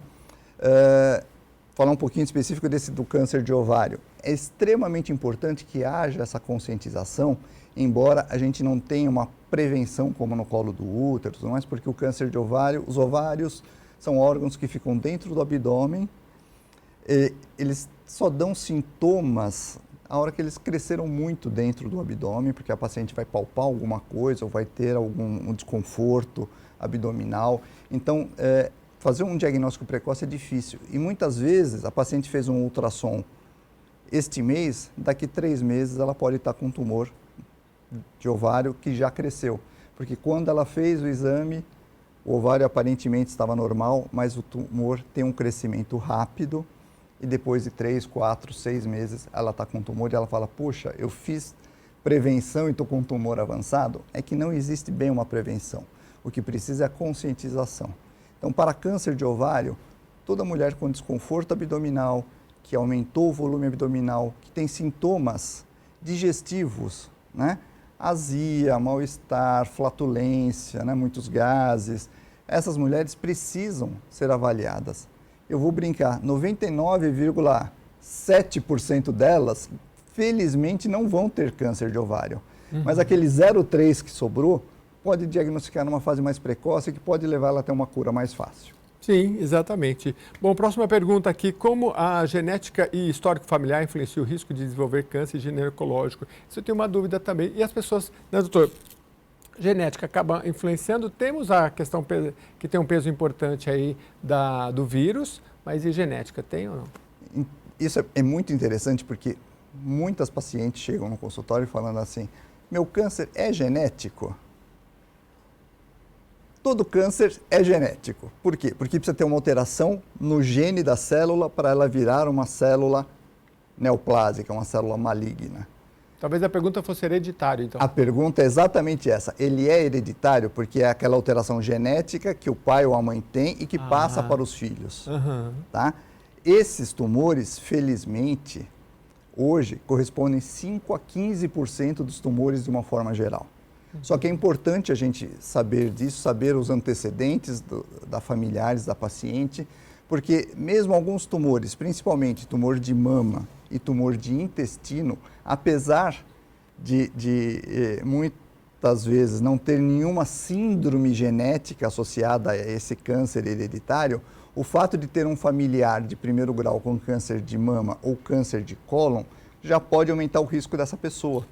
Falar um pouquinho específico do câncer de ovário. É extremamente importante que haja essa conscientização, embora a gente não tenha uma prevenção como no colo do útero, mas porque o câncer de ovário, os ovários são órgãos que ficam dentro do abdômen. Eles só dão sintomas a hora que eles cresceram muito dentro do abdômen, porque a paciente vai palpar alguma coisa ou vai ter algum desconforto abdominal. Então, fazer um diagnóstico precoce é difícil. E muitas vezes a paciente fez um ultrassom este mês, daqui 3 meses ela pode estar com um tumor de ovário que já cresceu. Porque quando ela fez o exame, o ovário aparentemente estava normal, mas o tumor tem um crescimento rápido e depois de 3, 4, 6 meses ela está com tumor e ela fala, puxa, eu fiz prevenção e estou com um tumor avançado. É que não existe bem uma prevenção. O que precisa é a conscientização. Então, para câncer de ovário, toda mulher com desconforto abdominal, que aumentou o volume abdominal, que tem sintomas digestivos, né? Azia, mal-estar, flatulência, né? Muitos gases, essas mulheres precisam ser avaliadas. Eu vou brincar, 99,7% delas, felizmente, não vão ter câncer de ovário. Mas aquele 0,3% que sobrou, pode diagnosticar numa fase mais precoce, que pode levar ela até uma cura mais fácil. Sim, exatamente. Bom, próxima pergunta aqui, como a genética e histórico familiar influenciam o risco de desenvolver câncer ginecológico? Isso eu tenho uma dúvida também. E as pessoas, né, doutor, genética acaba influenciando, temos a questão que tem um peso importante aí do vírus, mas e genética, tem ou não? Isso é muito interessante porque muitas pacientes chegam no consultório falando assim, meu câncer é genético? Todo câncer é genético. Por quê? Porque precisa ter uma alteração no gene da célula para ela virar uma célula neoplásica, uma célula maligna. Talvez a pergunta fosse hereditária, então. A pergunta é exatamente essa. Ele é hereditário porque é aquela alteração genética que o pai ou a mãe tem e que passa para os filhos. Tá? Esses tumores, felizmente, hoje correspondem 5 a 15% dos tumores de uma forma geral. Só que é importante a gente saber disso, saber os antecedentes da familiares da paciente, porque mesmo alguns tumores, principalmente tumor de mama e tumor de intestino, apesar de muitas vezes não ter nenhuma síndrome genética associada a esse câncer hereditário, o fato de ter um familiar de primeiro grau com câncer de mama ou câncer de cólon já pode aumentar o risco dessa pessoa.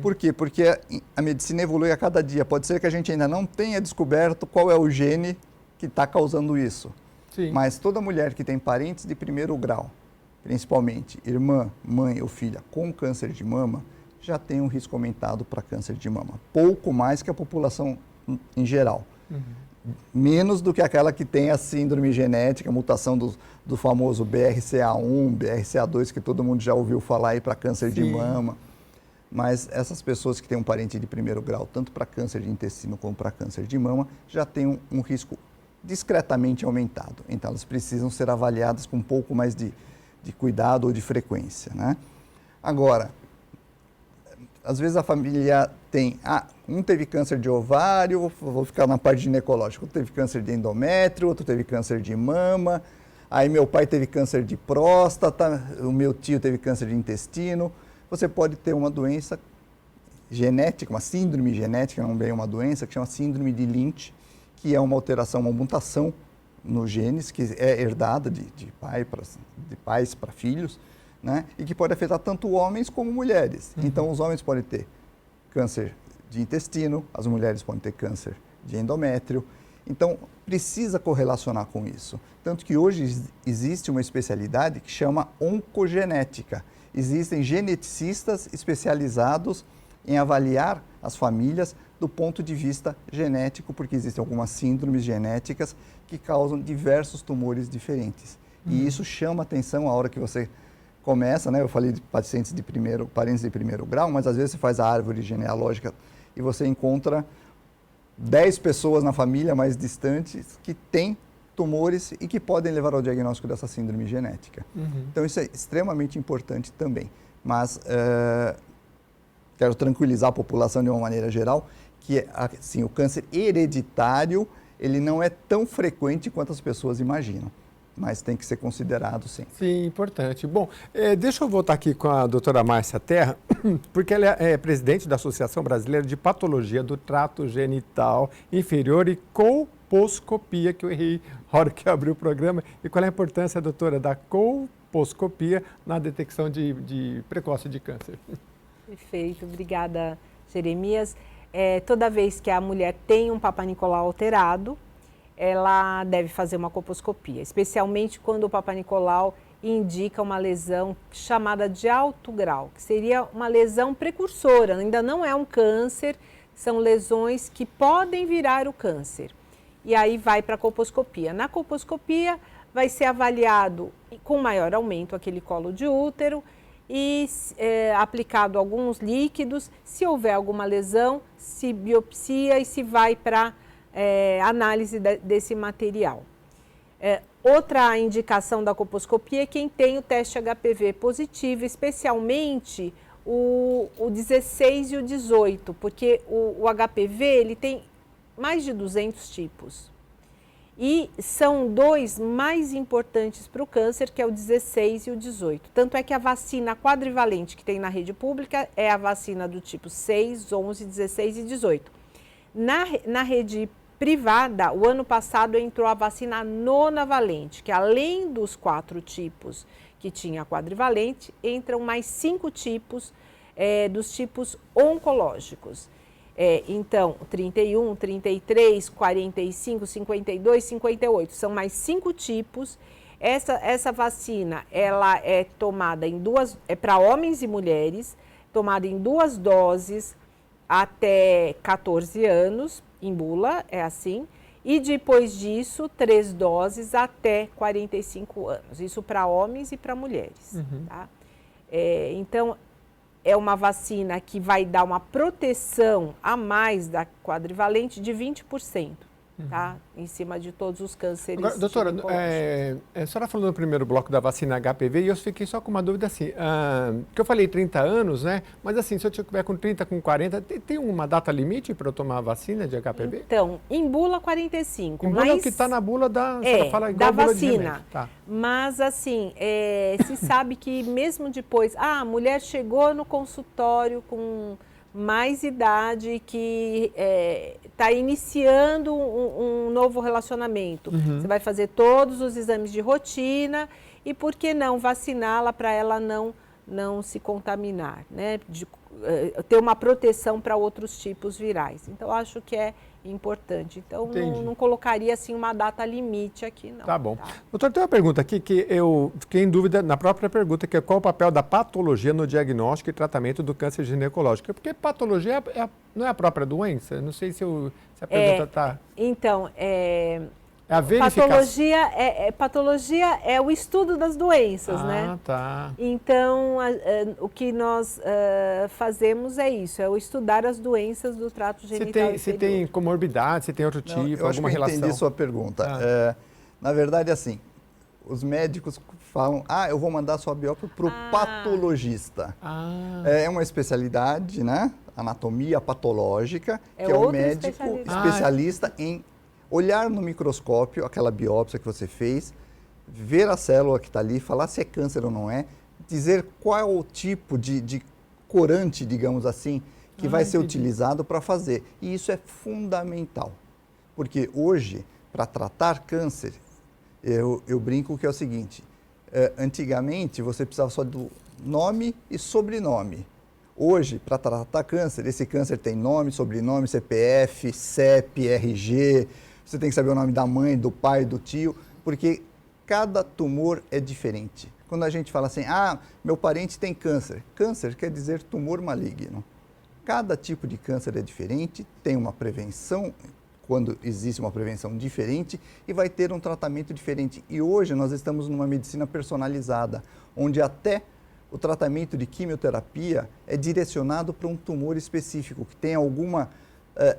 Por quê? Porque a medicina evolui a cada dia. Pode ser que a gente ainda não tenha descoberto qual é o gene que está causando isso. Sim. Mas toda mulher que tem parentes de primeiro grau, principalmente irmã, mãe ou filha com câncer de mama, já tem um risco aumentado para câncer de mama. Pouco mais que a população em geral. Menos do que aquela que tem a síndrome genética, a mutação do famoso BRCA1, BRCA2, que todo mundo já ouviu falar aí para câncer de mama. Mas essas pessoas que têm um parente de primeiro grau, tanto para câncer de intestino como para câncer de mama, já têm um risco discretamente aumentado. Então, elas precisam ser avaliadas com um pouco mais de cuidado ou de frequência, né? Agora, às vezes a família tem, um teve câncer de ovário, vou ficar na parte ginecológica, outro teve câncer de endométrio, outro teve câncer de mama, aí meu pai teve câncer de próstata, o meu tio teve câncer de intestino. Você pode ter uma doença genética, uma síndrome genética, não bem uma doença, que chama síndrome de Lynch, que é uma alteração, uma mutação nos genes, que é herdada de pais para filhos, né? E que pode afetar tanto homens como mulheres. Então, os homens podem ter câncer de intestino, as mulheres podem ter câncer de endométrio. Então, precisa correlacionar com isso. Tanto que hoje existe uma especialidade que chama oncogenética. Existem geneticistas especializados em avaliar as famílias do ponto de vista genético, porque existem algumas síndromes genéticas que causam diversos tumores diferentes. E isso chama atenção a hora que você começa, né? Eu falei de parentes de primeiro grau, mas às vezes você faz a árvore genealógica e você encontra 10 pessoas na família mais distantes que têm tumores e que podem levar ao diagnóstico dessa síndrome genética. Então, isso é extremamente importante também. Mas quero tranquilizar a população de uma maneira geral que assim, o câncer hereditário ele não é tão frequente quanto as pessoas imaginam, mas tem que ser considerado sim. Sim, importante. Bom, deixa eu voltar aqui com a doutora Márcia Terra, porque ela é presidente da Associação Brasileira de Patologia do Trato Genital Inferior e colposcopia, que eu errei na hora que eu abri o programa. E qual é a importância, doutora, da colposcopia na detecção precoce de câncer? Perfeito, obrigada, Jeremias. Toda vez que a mulher tem um Papa Nicolau alterado, ela deve fazer uma colposcopia, especialmente quando o Papa Nicolau indica uma lesão chamada de alto grau, que seria uma lesão precursora, ainda não é um câncer, são lesões que podem virar o câncer. E aí vai para a colposcopia. Na colposcopia vai ser avaliado com maior aumento aquele colo de útero e aplicado alguns líquidos, se houver alguma lesão, se biopsia e se vai para análise desse material. Outra indicação da colposcopia é quem tem o teste HPV positivo, especialmente o 16 e o 18, porque o HPV ele tem mais de 200 tipos. E são dois mais importantes para o câncer, que é o 16 e o 18. Tanto é que a vacina quadrivalente que tem na rede pública é a vacina do tipo 6, 11, 16 e 18. Na rede privada, o ano passado entrou a vacina nonavalente, que além dos 4 tipos que tinha quadrivalente, entram mais 5 tipos dos tipos oncológicos. Então, 31, 33, 45, 52, 58, são mais 5 tipos. Essa vacina, ela é tomada em para homens e mulheres, tomada em 2 doses até 14 anos, em bula, é assim, e depois disso, 3 doses até 45 anos, isso para homens e para mulheres. Uhum. Tá? Então, é uma vacina que vai dar uma proteção a mais da quadrivalente de 20%, tá? Em cima de todos os cânceres. Agora, doutora, a senhora falou no primeiro bloco da vacina HPV e eu fiquei só com uma dúvida assim, que eu falei 30 anos, né? Mas assim, se eu tiver com 30, com 40, tem uma data limite para eu tomar a vacina de HPV? Então, em bula 45. Em bula é o que está na bula da, fala igual da bula vacina. Tá. Mas assim, se sabe que mesmo depois, a mulher chegou no consultório com mais idade, que está iniciando um novo relacionamento. Uhum. Você vai fazer todos os exames de rotina e por que não vaciná-la para ela não se contaminar, né? Ter uma proteção para outros tipos virais. Então, acho que é importante. Então, não colocaria assim uma data limite aqui, não. Tá bom. Tá? Doutor, tem uma pergunta aqui que eu fiquei em dúvida na própria pergunta, que é qual o papel da patologia no diagnóstico e tratamento do câncer ginecológico? Porque patologia não é a própria doença? Não sei se a pergunta está... Então, a verificação... patologia é o estudo das doenças, né? Ah, tá. Então, o que nós fazemos é isso, é o estudar as doenças do trato genital inferior. Se tem comorbidade, se tem outro tipo, eu acho alguma que eu relação? entendi sua pergunta. Na verdade, assim, os médicos falam, eu vou mandar sua biópsia para o patologista. É uma especialidade, né? Anatomia patológica, que é o médico especialista em olhar no microscópio aquela biópsia que você fez, ver a célula que está ali, falar se é câncer ou não é, dizer qual é o tipo de corante, digamos assim, que vai ser utilizado para fazer. E isso é fundamental, porque hoje, para tratar câncer, eu brinco que é o seguinte, antigamente você precisava só do nome e sobrenome. Hoje, para tratar câncer, esse câncer tem nome, sobrenome, CPF, CEP, RG, você tem que saber o nome da mãe, do pai, do tio, porque cada tumor é diferente. Quando a gente fala assim, meu parente tem câncer. Câncer quer dizer tumor maligno. Cada tipo de câncer é diferente, tem uma prevenção, quando existe uma prevenção diferente, e vai ter um tratamento diferente. E hoje nós estamos numa medicina personalizada, onde até o tratamento de quimioterapia é direcionado para um tumor específico, que tem alguma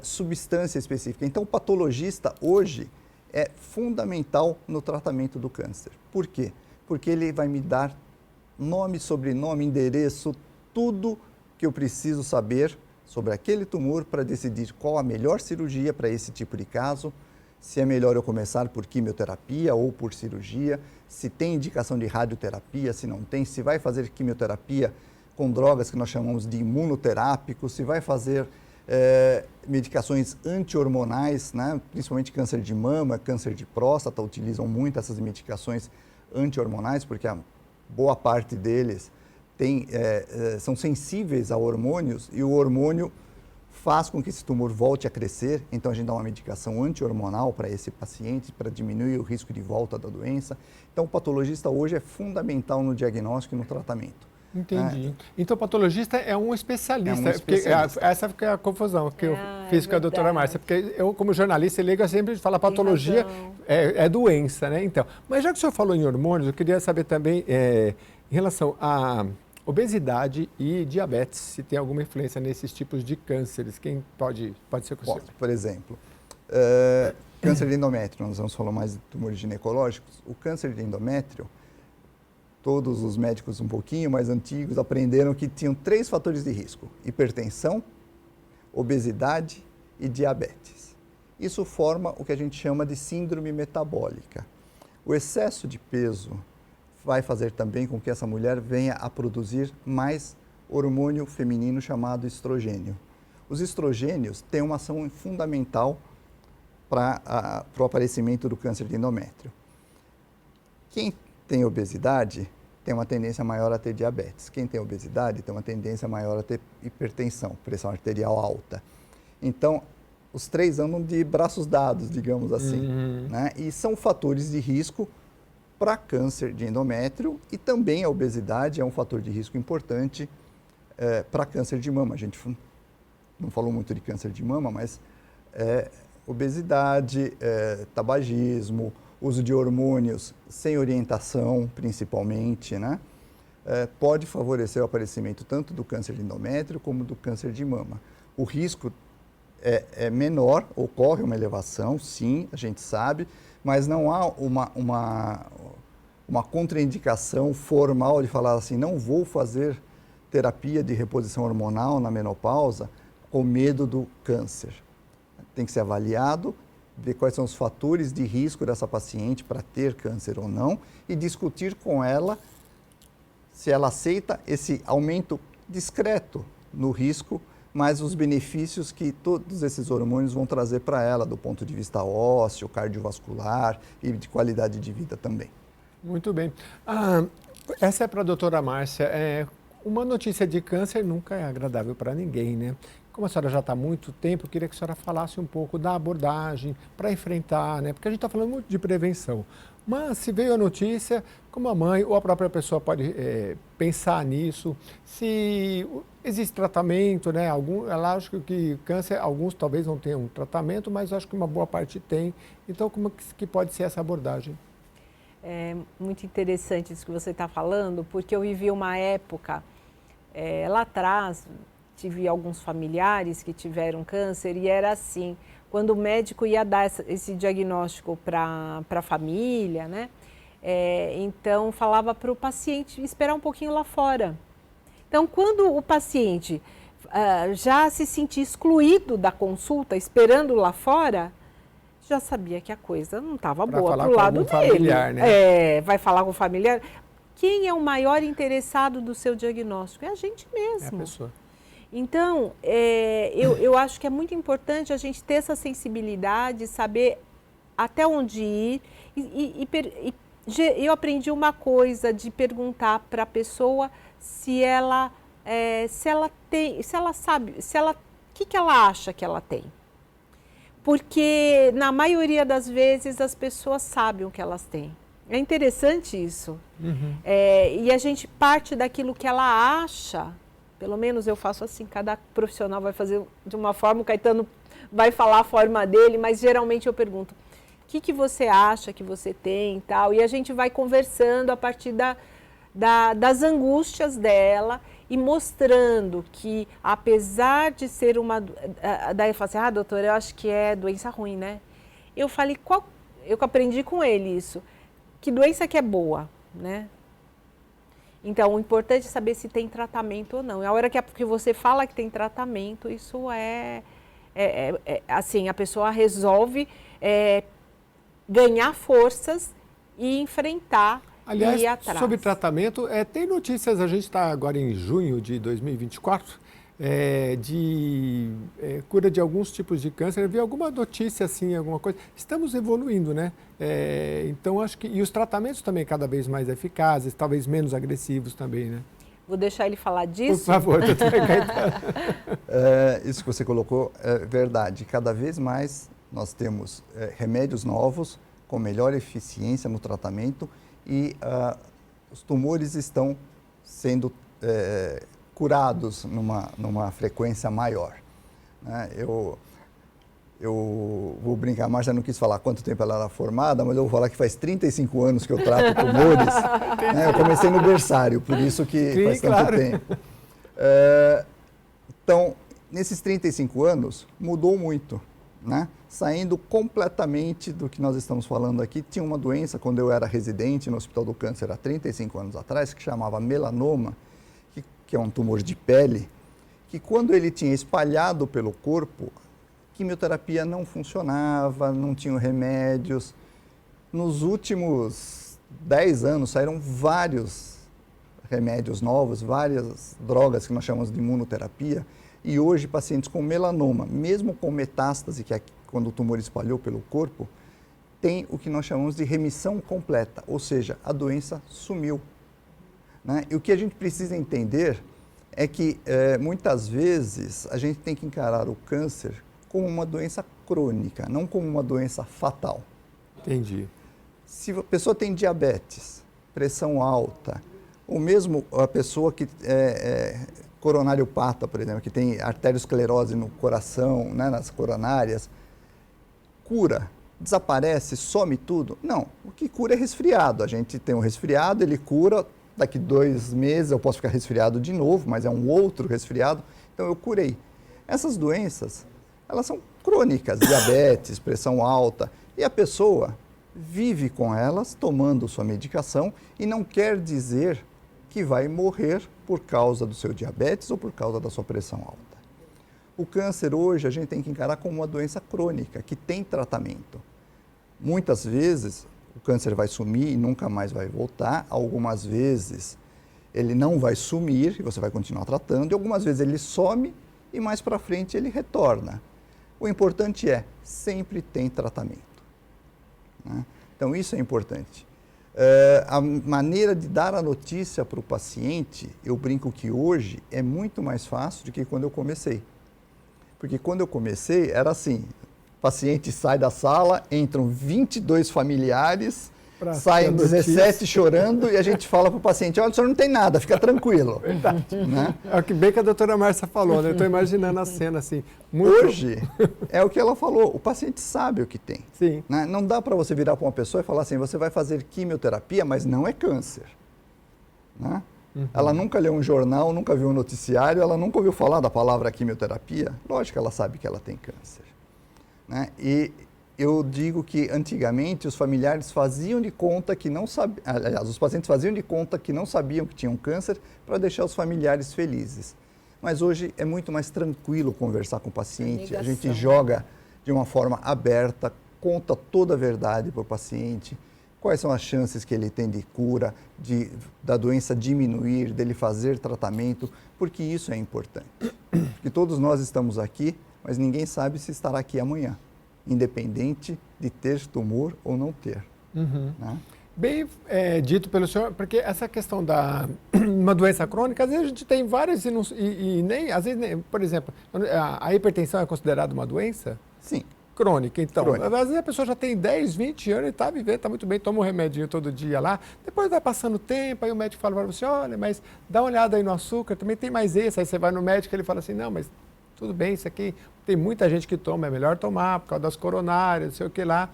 substância específica. Então, o patologista hoje é fundamental no tratamento do câncer. Por quê? Porque ele vai me dar nome, sobrenome, endereço, tudo que eu preciso saber sobre aquele tumor para decidir qual a melhor cirurgia para esse tipo de caso, se é melhor eu começar por quimioterapia ou por cirurgia, se tem indicação de radioterapia, se não tem, se vai fazer quimioterapia com drogas que nós chamamos de imunoterápicos, se vai fazer medicações anti-hormonais, né? Principalmente câncer de mama, câncer de próstata, utilizam muito essas medicações anti-hormonais, porque a boa parte deles são sensíveis a hormônios e o hormônio faz com que esse tumor volte a crescer, então a gente dá uma medicação anti-hormonal para esse paciente, para diminuir o risco de volta da doença. Então o patologista hoje é fundamental no diagnóstico e no tratamento. Entendi. Então o patologista é um especialista. É um especialista. Essa é a confusão que eu fiz com a doutora Márcia, porque eu, como jornalista, leigo sempre falo patologia é doença, né? Então, mas já que o senhor falou em hormônios, eu queria saber também em relação a obesidade e diabetes, se tem alguma influência nesses tipos de cânceres. Quem pode ser com você? Por exemplo, câncer de endométrio, nós vamos falar mais de tumores ginecológicos. O câncer de endométrio, todos os médicos um pouquinho mais antigos aprenderam que tinham 3 fatores de risco: hipertensão, obesidade e diabetes. Isso forma o que a gente chama de síndrome metabólica. O excesso de peso vai fazer também com que essa mulher venha a produzir mais hormônio feminino chamado estrogênio. Os estrogênios têm uma ação fundamental para o aparecimento do câncer de endométrio. Quem tem obesidade tem uma tendência maior a ter diabetes. Quem tem obesidade tem uma tendência maior a ter hipertensão, pressão arterial alta. Então, os 3 andam de braços dados, digamos assim, né? E são fatores de risco para câncer de endométrio e também a obesidade é um fator de risco importante para câncer de mama. A gente não falou muito de câncer de mama, mas obesidade, tabagismo, uso de hormônios sem orientação, principalmente, né? Pode favorecer o aparecimento tanto do câncer de endométrio como do câncer de mama. O risco é menor, ocorre uma elevação, sim, a gente sabe, mas não há uma contraindicação formal de falar assim, não vou fazer terapia de reposição hormonal na menopausa com medo do câncer. Tem que ser avaliado, ver quais são os fatores de risco dessa paciente para ter câncer ou não e discutir com ela se ela aceita esse aumento discreto no risco, mas os benefícios que todos esses hormônios vão trazer para ela do ponto de vista ósseo, cardiovascular e de qualidade de vida também. Muito bem. Essa é para a doutora Márcia. Uma notícia de câncer nunca é agradável para ninguém, né? Como a senhora já está há muito tempo, eu queria que a senhora falasse um pouco da abordagem para enfrentar, né? Porque a gente está falando muito de prevenção. Mas se veio a notícia, como a mãe ou a própria pessoa pode pensar nisso, se existe tratamento, né? É lógico que câncer, alguns talvez não tenham tratamento, mas acho que uma boa parte tem. Então, como que pode ser essa abordagem? É muito interessante isso que você está falando, porque eu vivi uma época, lá atrás, tive alguns familiares que tiveram câncer e era assim, quando o médico ia dar esse diagnóstico para a família, né? Então falava para o paciente esperar um pouquinho lá fora. Então, quando o paciente já se sentia excluído da consulta, esperando lá fora, já sabia que a coisa não estava boa para o lado dele. Familiar, né? Vai falar com o familiar. Quem é o maior interessado do seu diagnóstico? É a gente mesmo. É a pessoa. Então, eu acho que é muito importante a gente ter essa sensibilidade, saber até onde ir. Eu aprendi uma coisa de perguntar para a pessoa se ela tem, o que ela acha que ela tem. Porque, na maioria das vezes, as pessoas sabem o que elas têm. É interessante isso. Uhum. E a gente parte daquilo que ela acha. Pelo menos eu faço assim, cada profissional vai fazer de uma forma, o Caetano vai falar a forma dele, mas geralmente eu pergunto, o que você acha que você tem e tal? E a gente vai conversando a partir das angústias dela e mostrando que, apesar de ser uma... Daí eu falo assim, doutora, eu acho que é doença ruim, né? Eu falei, eu aprendi com ele isso, que doença que é boa, né? Então, o importante é saber se tem tratamento ou não. E a hora que você fala que tem tratamento, isso assim, a pessoa resolve ganhar forças e enfrentar. Aliás, sobre tratamento, tem notícias, a gente está agora em junho de 2024, cura de alguns tipos de câncer. Eu vi alguma notícia assim, alguma coisa. Estamos evoluindo, né? Então, acho que... E os tratamentos também cada vez mais eficazes, talvez menos agressivos também, né? Vou deixar ele falar disso. Por favor, doutora Caetano. Isso que você colocou é verdade. Cada vez mais nós temos remédios novos com melhor eficiência no tratamento e os tumores estão sendo curados numa frequência maior. Né? Eu vou brincar, a Márcia não quis falar quanto tempo ela era formada, mas eu vou falar que faz 35 anos que eu trato tumores. Né? Eu comecei no berçário, por isso que Sim, faz tanto claro. tempo. Então, nesses 35 anos, mudou muito. Né? Saindo completamente do que nós estamos falando aqui, tinha uma doença, quando eu era residente no Hospital do Câncer há 35 anos atrás, que chamava melanoma, que é um tumor de pele, que quando ele tinha espalhado pelo corpo, quimioterapia não funcionava, não tinham remédios. Nos últimos 10 anos saíram vários remédios novos, várias drogas que nós chamamos de imunoterapia, e hoje pacientes com melanoma, mesmo com metástase, que é quando o tumor espalhou pelo corpo, tem o que nós chamamos de remissão completa, ou seja, a doença sumiu. Né? E o que a gente precisa entender é que muitas vezes a gente tem que encarar o câncer como uma doença crônica, não como uma doença fatal. Entendi. Se a pessoa tem diabetes, pressão alta, ou mesmo a pessoa que coronariopata, por exemplo, que tem arteriosclerose no coração, né, nas coronárias, cura, desaparece, some tudo? Não, o que cura é resfriado. A gente tem um resfriado, ele cura, daqui 2 meses eu posso ficar resfriado de novo, mas é um outro resfriado, então eu curei. Essas doenças, elas são crônicas, diabetes, pressão alta, e a pessoa vive com elas, tomando sua medicação, e não quer dizer que vai morrer por causa do seu diabetes ou por causa da sua pressão alta. O câncer hoje a gente tem que encarar como uma doença crônica, que tem tratamento. Muitas vezes o câncer vai sumir e nunca mais vai voltar, algumas vezes ele não vai sumir e você vai continuar tratando, e algumas vezes ele some e mais para frente ele retorna. O importante é, sempre tem tratamento. Né? Então isso é importante. A maneira de dar a notícia para o paciente, eu brinco que hoje é muito mais fácil do que quando eu comecei. Porque quando eu comecei era assim, o paciente sai da sala, entram 22 familiares, saem 17 chorando e a gente fala para o paciente, olha, o senhor não tem nada, fica tranquilo. Verdade. Né? É o que bem que a doutora Márcia falou, né? Eu estou imaginando a cena assim. Hoje, é o que ela falou, o paciente sabe o que tem. Sim. Né? Não dá para você virar para uma pessoa e falar assim, você vai fazer quimioterapia, mas não é câncer. Né? Uhum. Ela nunca leu um jornal, nunca viu um noticiário, ela nunca ouviu falar da palavra quimioterapia. Lógico que ela sabe que ela tem câncer. Né? E eu digo que antigamente os familiares faziam de conta que não sabiam, aliás, os pacientes faziam de conta que não sabiam que tinham câncer para deixar os familiares felizes. Mas hoje é muito mais tranquilo conversar com o paciente, a gente joga de uma forma aberta, conta toda a verdade para o paciente, quais são as chances que ele tem de cura, da doença diminuir, dele fazer tratamento, porque isso é importante. Porque todos nós estamos aqui, mas ninguém sabe se estará aqui amanhã, independente de ter tumor ou não ter. Uhum. Né? Bem dito pelo senhor, porque essa questão da uma doença crônica, às vezes a gente tem várias e nem, às vezes, nem, por exemplo, a hipertensão é considerada uma doença? Sim. Crônica, então. Crônica. Às vezes a pessoa já tem 10, 20 anos e está vivendo, está muito bem, toma um remedinho todo dia lá, depois vai passando o tempo, aí o médico fala para você, olha, mas dá uma olhada aí no açúcar, também tem mais esse, aí você vai no médico e ele fala assim, não, mas tudo bem, isso aqui, tem muita gente que toma, é melhor tomar por causa das coronárias, não sei o que lá.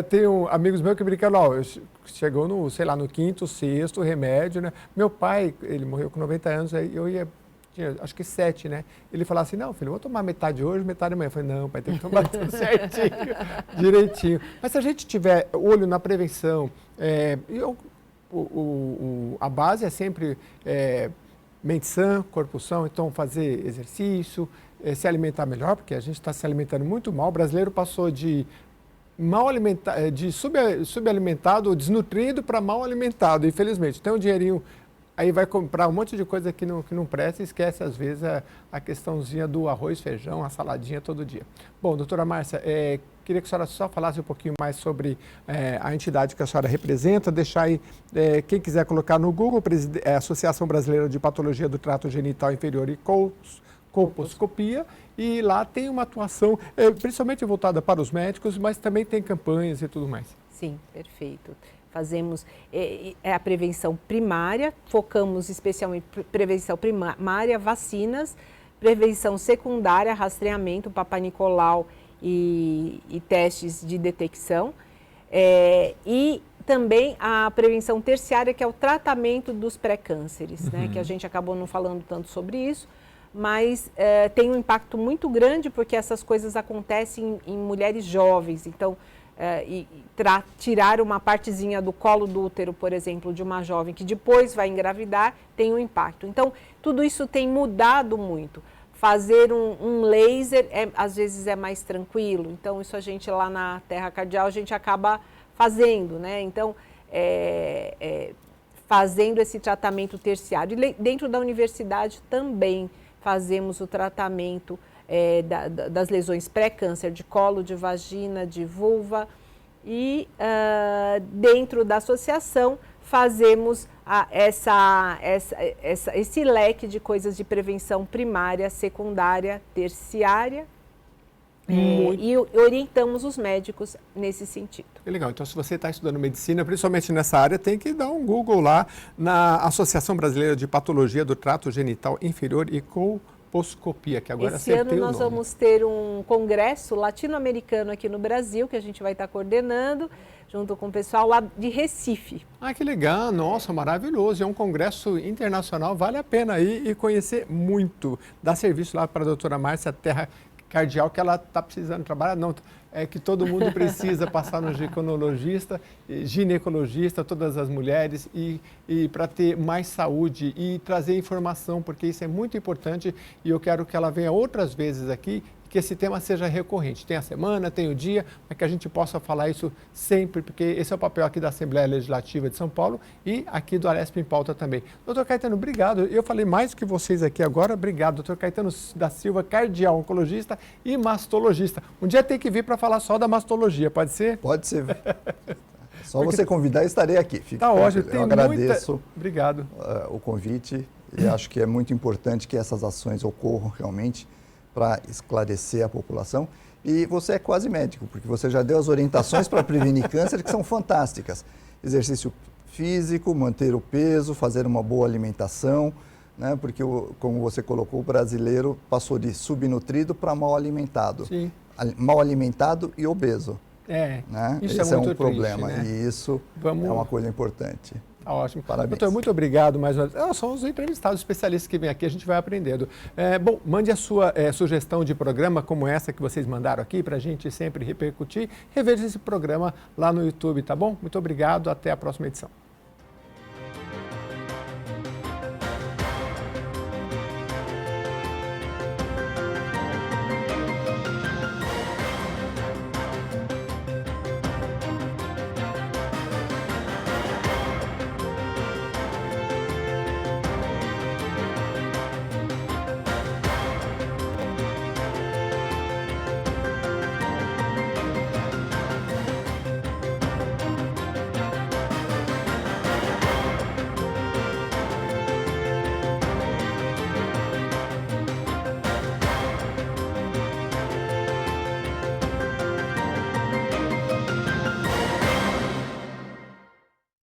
Tenho amigos meus que brincam, chegou no 5º, 6º remédio, né? Meu pai, ele morreu com 90 anos, aí eu ia, tinha, acho que 7, né? Ele falava assim, não, filho, eu vou tomar metade hoje, metade amanhã. Eu falei, não, pai, tem que tomar tudo certinho, direitinho. Mas se a gente tiver olho na prevenção, a base é sempre mente sã, corpo são, então fazer exercício, se alimentar melhor, porque a gente está se alimentando muito mal. O brasileiro passou de mal alimentado, de subalimentado ou desnutrido para mal alimentado, infelizmente. Tem um dinheirinho aí vai comprar um monte de coisa que não presta e esquece, às vezes, a questãozinha do arroz, feijão, a saladinha todo dia. Bom, doutora Márcia, queria que a senhora só falasse um pouquinho mais sobre a entidade que a senhora representa, deixar aí, quem quiser colocar no Google, Associação Brasileira de Patologia do Trato Genital Inferior e Colposcopia, e lá tem uma atuação, principalmente voltada para os médicos, mas também tem campanhas e tudo mais. Sim, perfeito. Fazemos a prevenção primária, focamos especialmente em prevenção primária, vacinas, prevenção secundária, rastreamento, Papai Nicolau e testes de detecção. E também a prevenção terciária, que é o tratamento dos pré-cânceres, né? Que a gente acabou não falando tanto sobre isso, mas tem um impacto muito grande porque essas coisas acontecem em mulheres jovens. Então, tirar uma partezinha do colo do útero, por exemplo, de uma jovem que depois vai engravidar, tem um impacto. Então, tudo isso tem mudado muito. Fazer um laser, às vezes, é mais tranquilo. Então, isso a gente lá na Terra Cardial, a gente acaba fazendo, né? Então, fazendo esse tratamento terciário. E dentro da universidade também fazemos o tratamento das lesões pré-câncer de colo, de vagina, de vulva, e dentro da associação fazemos esse leque de coisas de prevenção primária, secundária, terciária, e orientamos os médicos nesse sentido. Que legal. Então, se você está estudando medicina, principalmente nessa área, tem que dar um Google lá na Associação Brasileira de Patologia do Trato Genital Inferior e Colposcopia, que agora esse ano nós vamos ter um congresso latino-americano aqui no Brasil, que a gente vai estar coordenando, junto com o pessoal lá de Recife. Ah, que legal. Nossa, maravilhoso. É um congresso internacional, vale a pena ir e conhecer muito. Dá serviço lá para a doutora Márcia Terra Cardial, que ela está precisando trabalhar, não, é que todo mundo precisa passar no ginecologista, todas as mulheres, e para ter mais saúde e trazer informação, porque isso é muito importante e eu quero que ela venha outras vezes aqui, que esse tema seja recorrente. Tem a semana, tem o dia, mas que a gente possa falar isso sempre, porque esse é o papel aqui da Assembleia Legislativa de São Paulo e aqui do Alesp em Pauta também. Doutor Caetano, obrigado. Eu falei mais que vocês aqui agora. Obrigado, doutor Caetano da Silva, cardial, oncologista e mastologista. Um dia tem que vir para falar só da mastologia, pode ser? Pode ser. Só porque você convidar, estarei aqui. Tá ótimo. Eu agradeço Obrigado. O convite e acho que é muito importante que essas ações ocorram realmente para esclarecer a população. E você é quase médico, porque você já deu as orientações para prevenir câncer, que são fantásticas. Exercício físico, manter o peso, fazer uma boa alimentação, né? Porque, como você colocou, o brasileiro passou de subnutrido para mal alimentado. Sim. Mal alimentado e obeso. Né? Isso Esse é muito problema, triste, né? E isso é uma coisa importante. Tá ótimo. Parabéns. Doutor, muito obrigado mais uma vez. São os entrevistados especialistas que vêm aqui, a gente vai aprendendo. Bom, mande a sua sugestão de programa como essa que vocês mandaram aqui para a gente sempre repercutir. Reveja esse programa lá no YouTube, tá bom? Muito obrigado, até a próxima edição.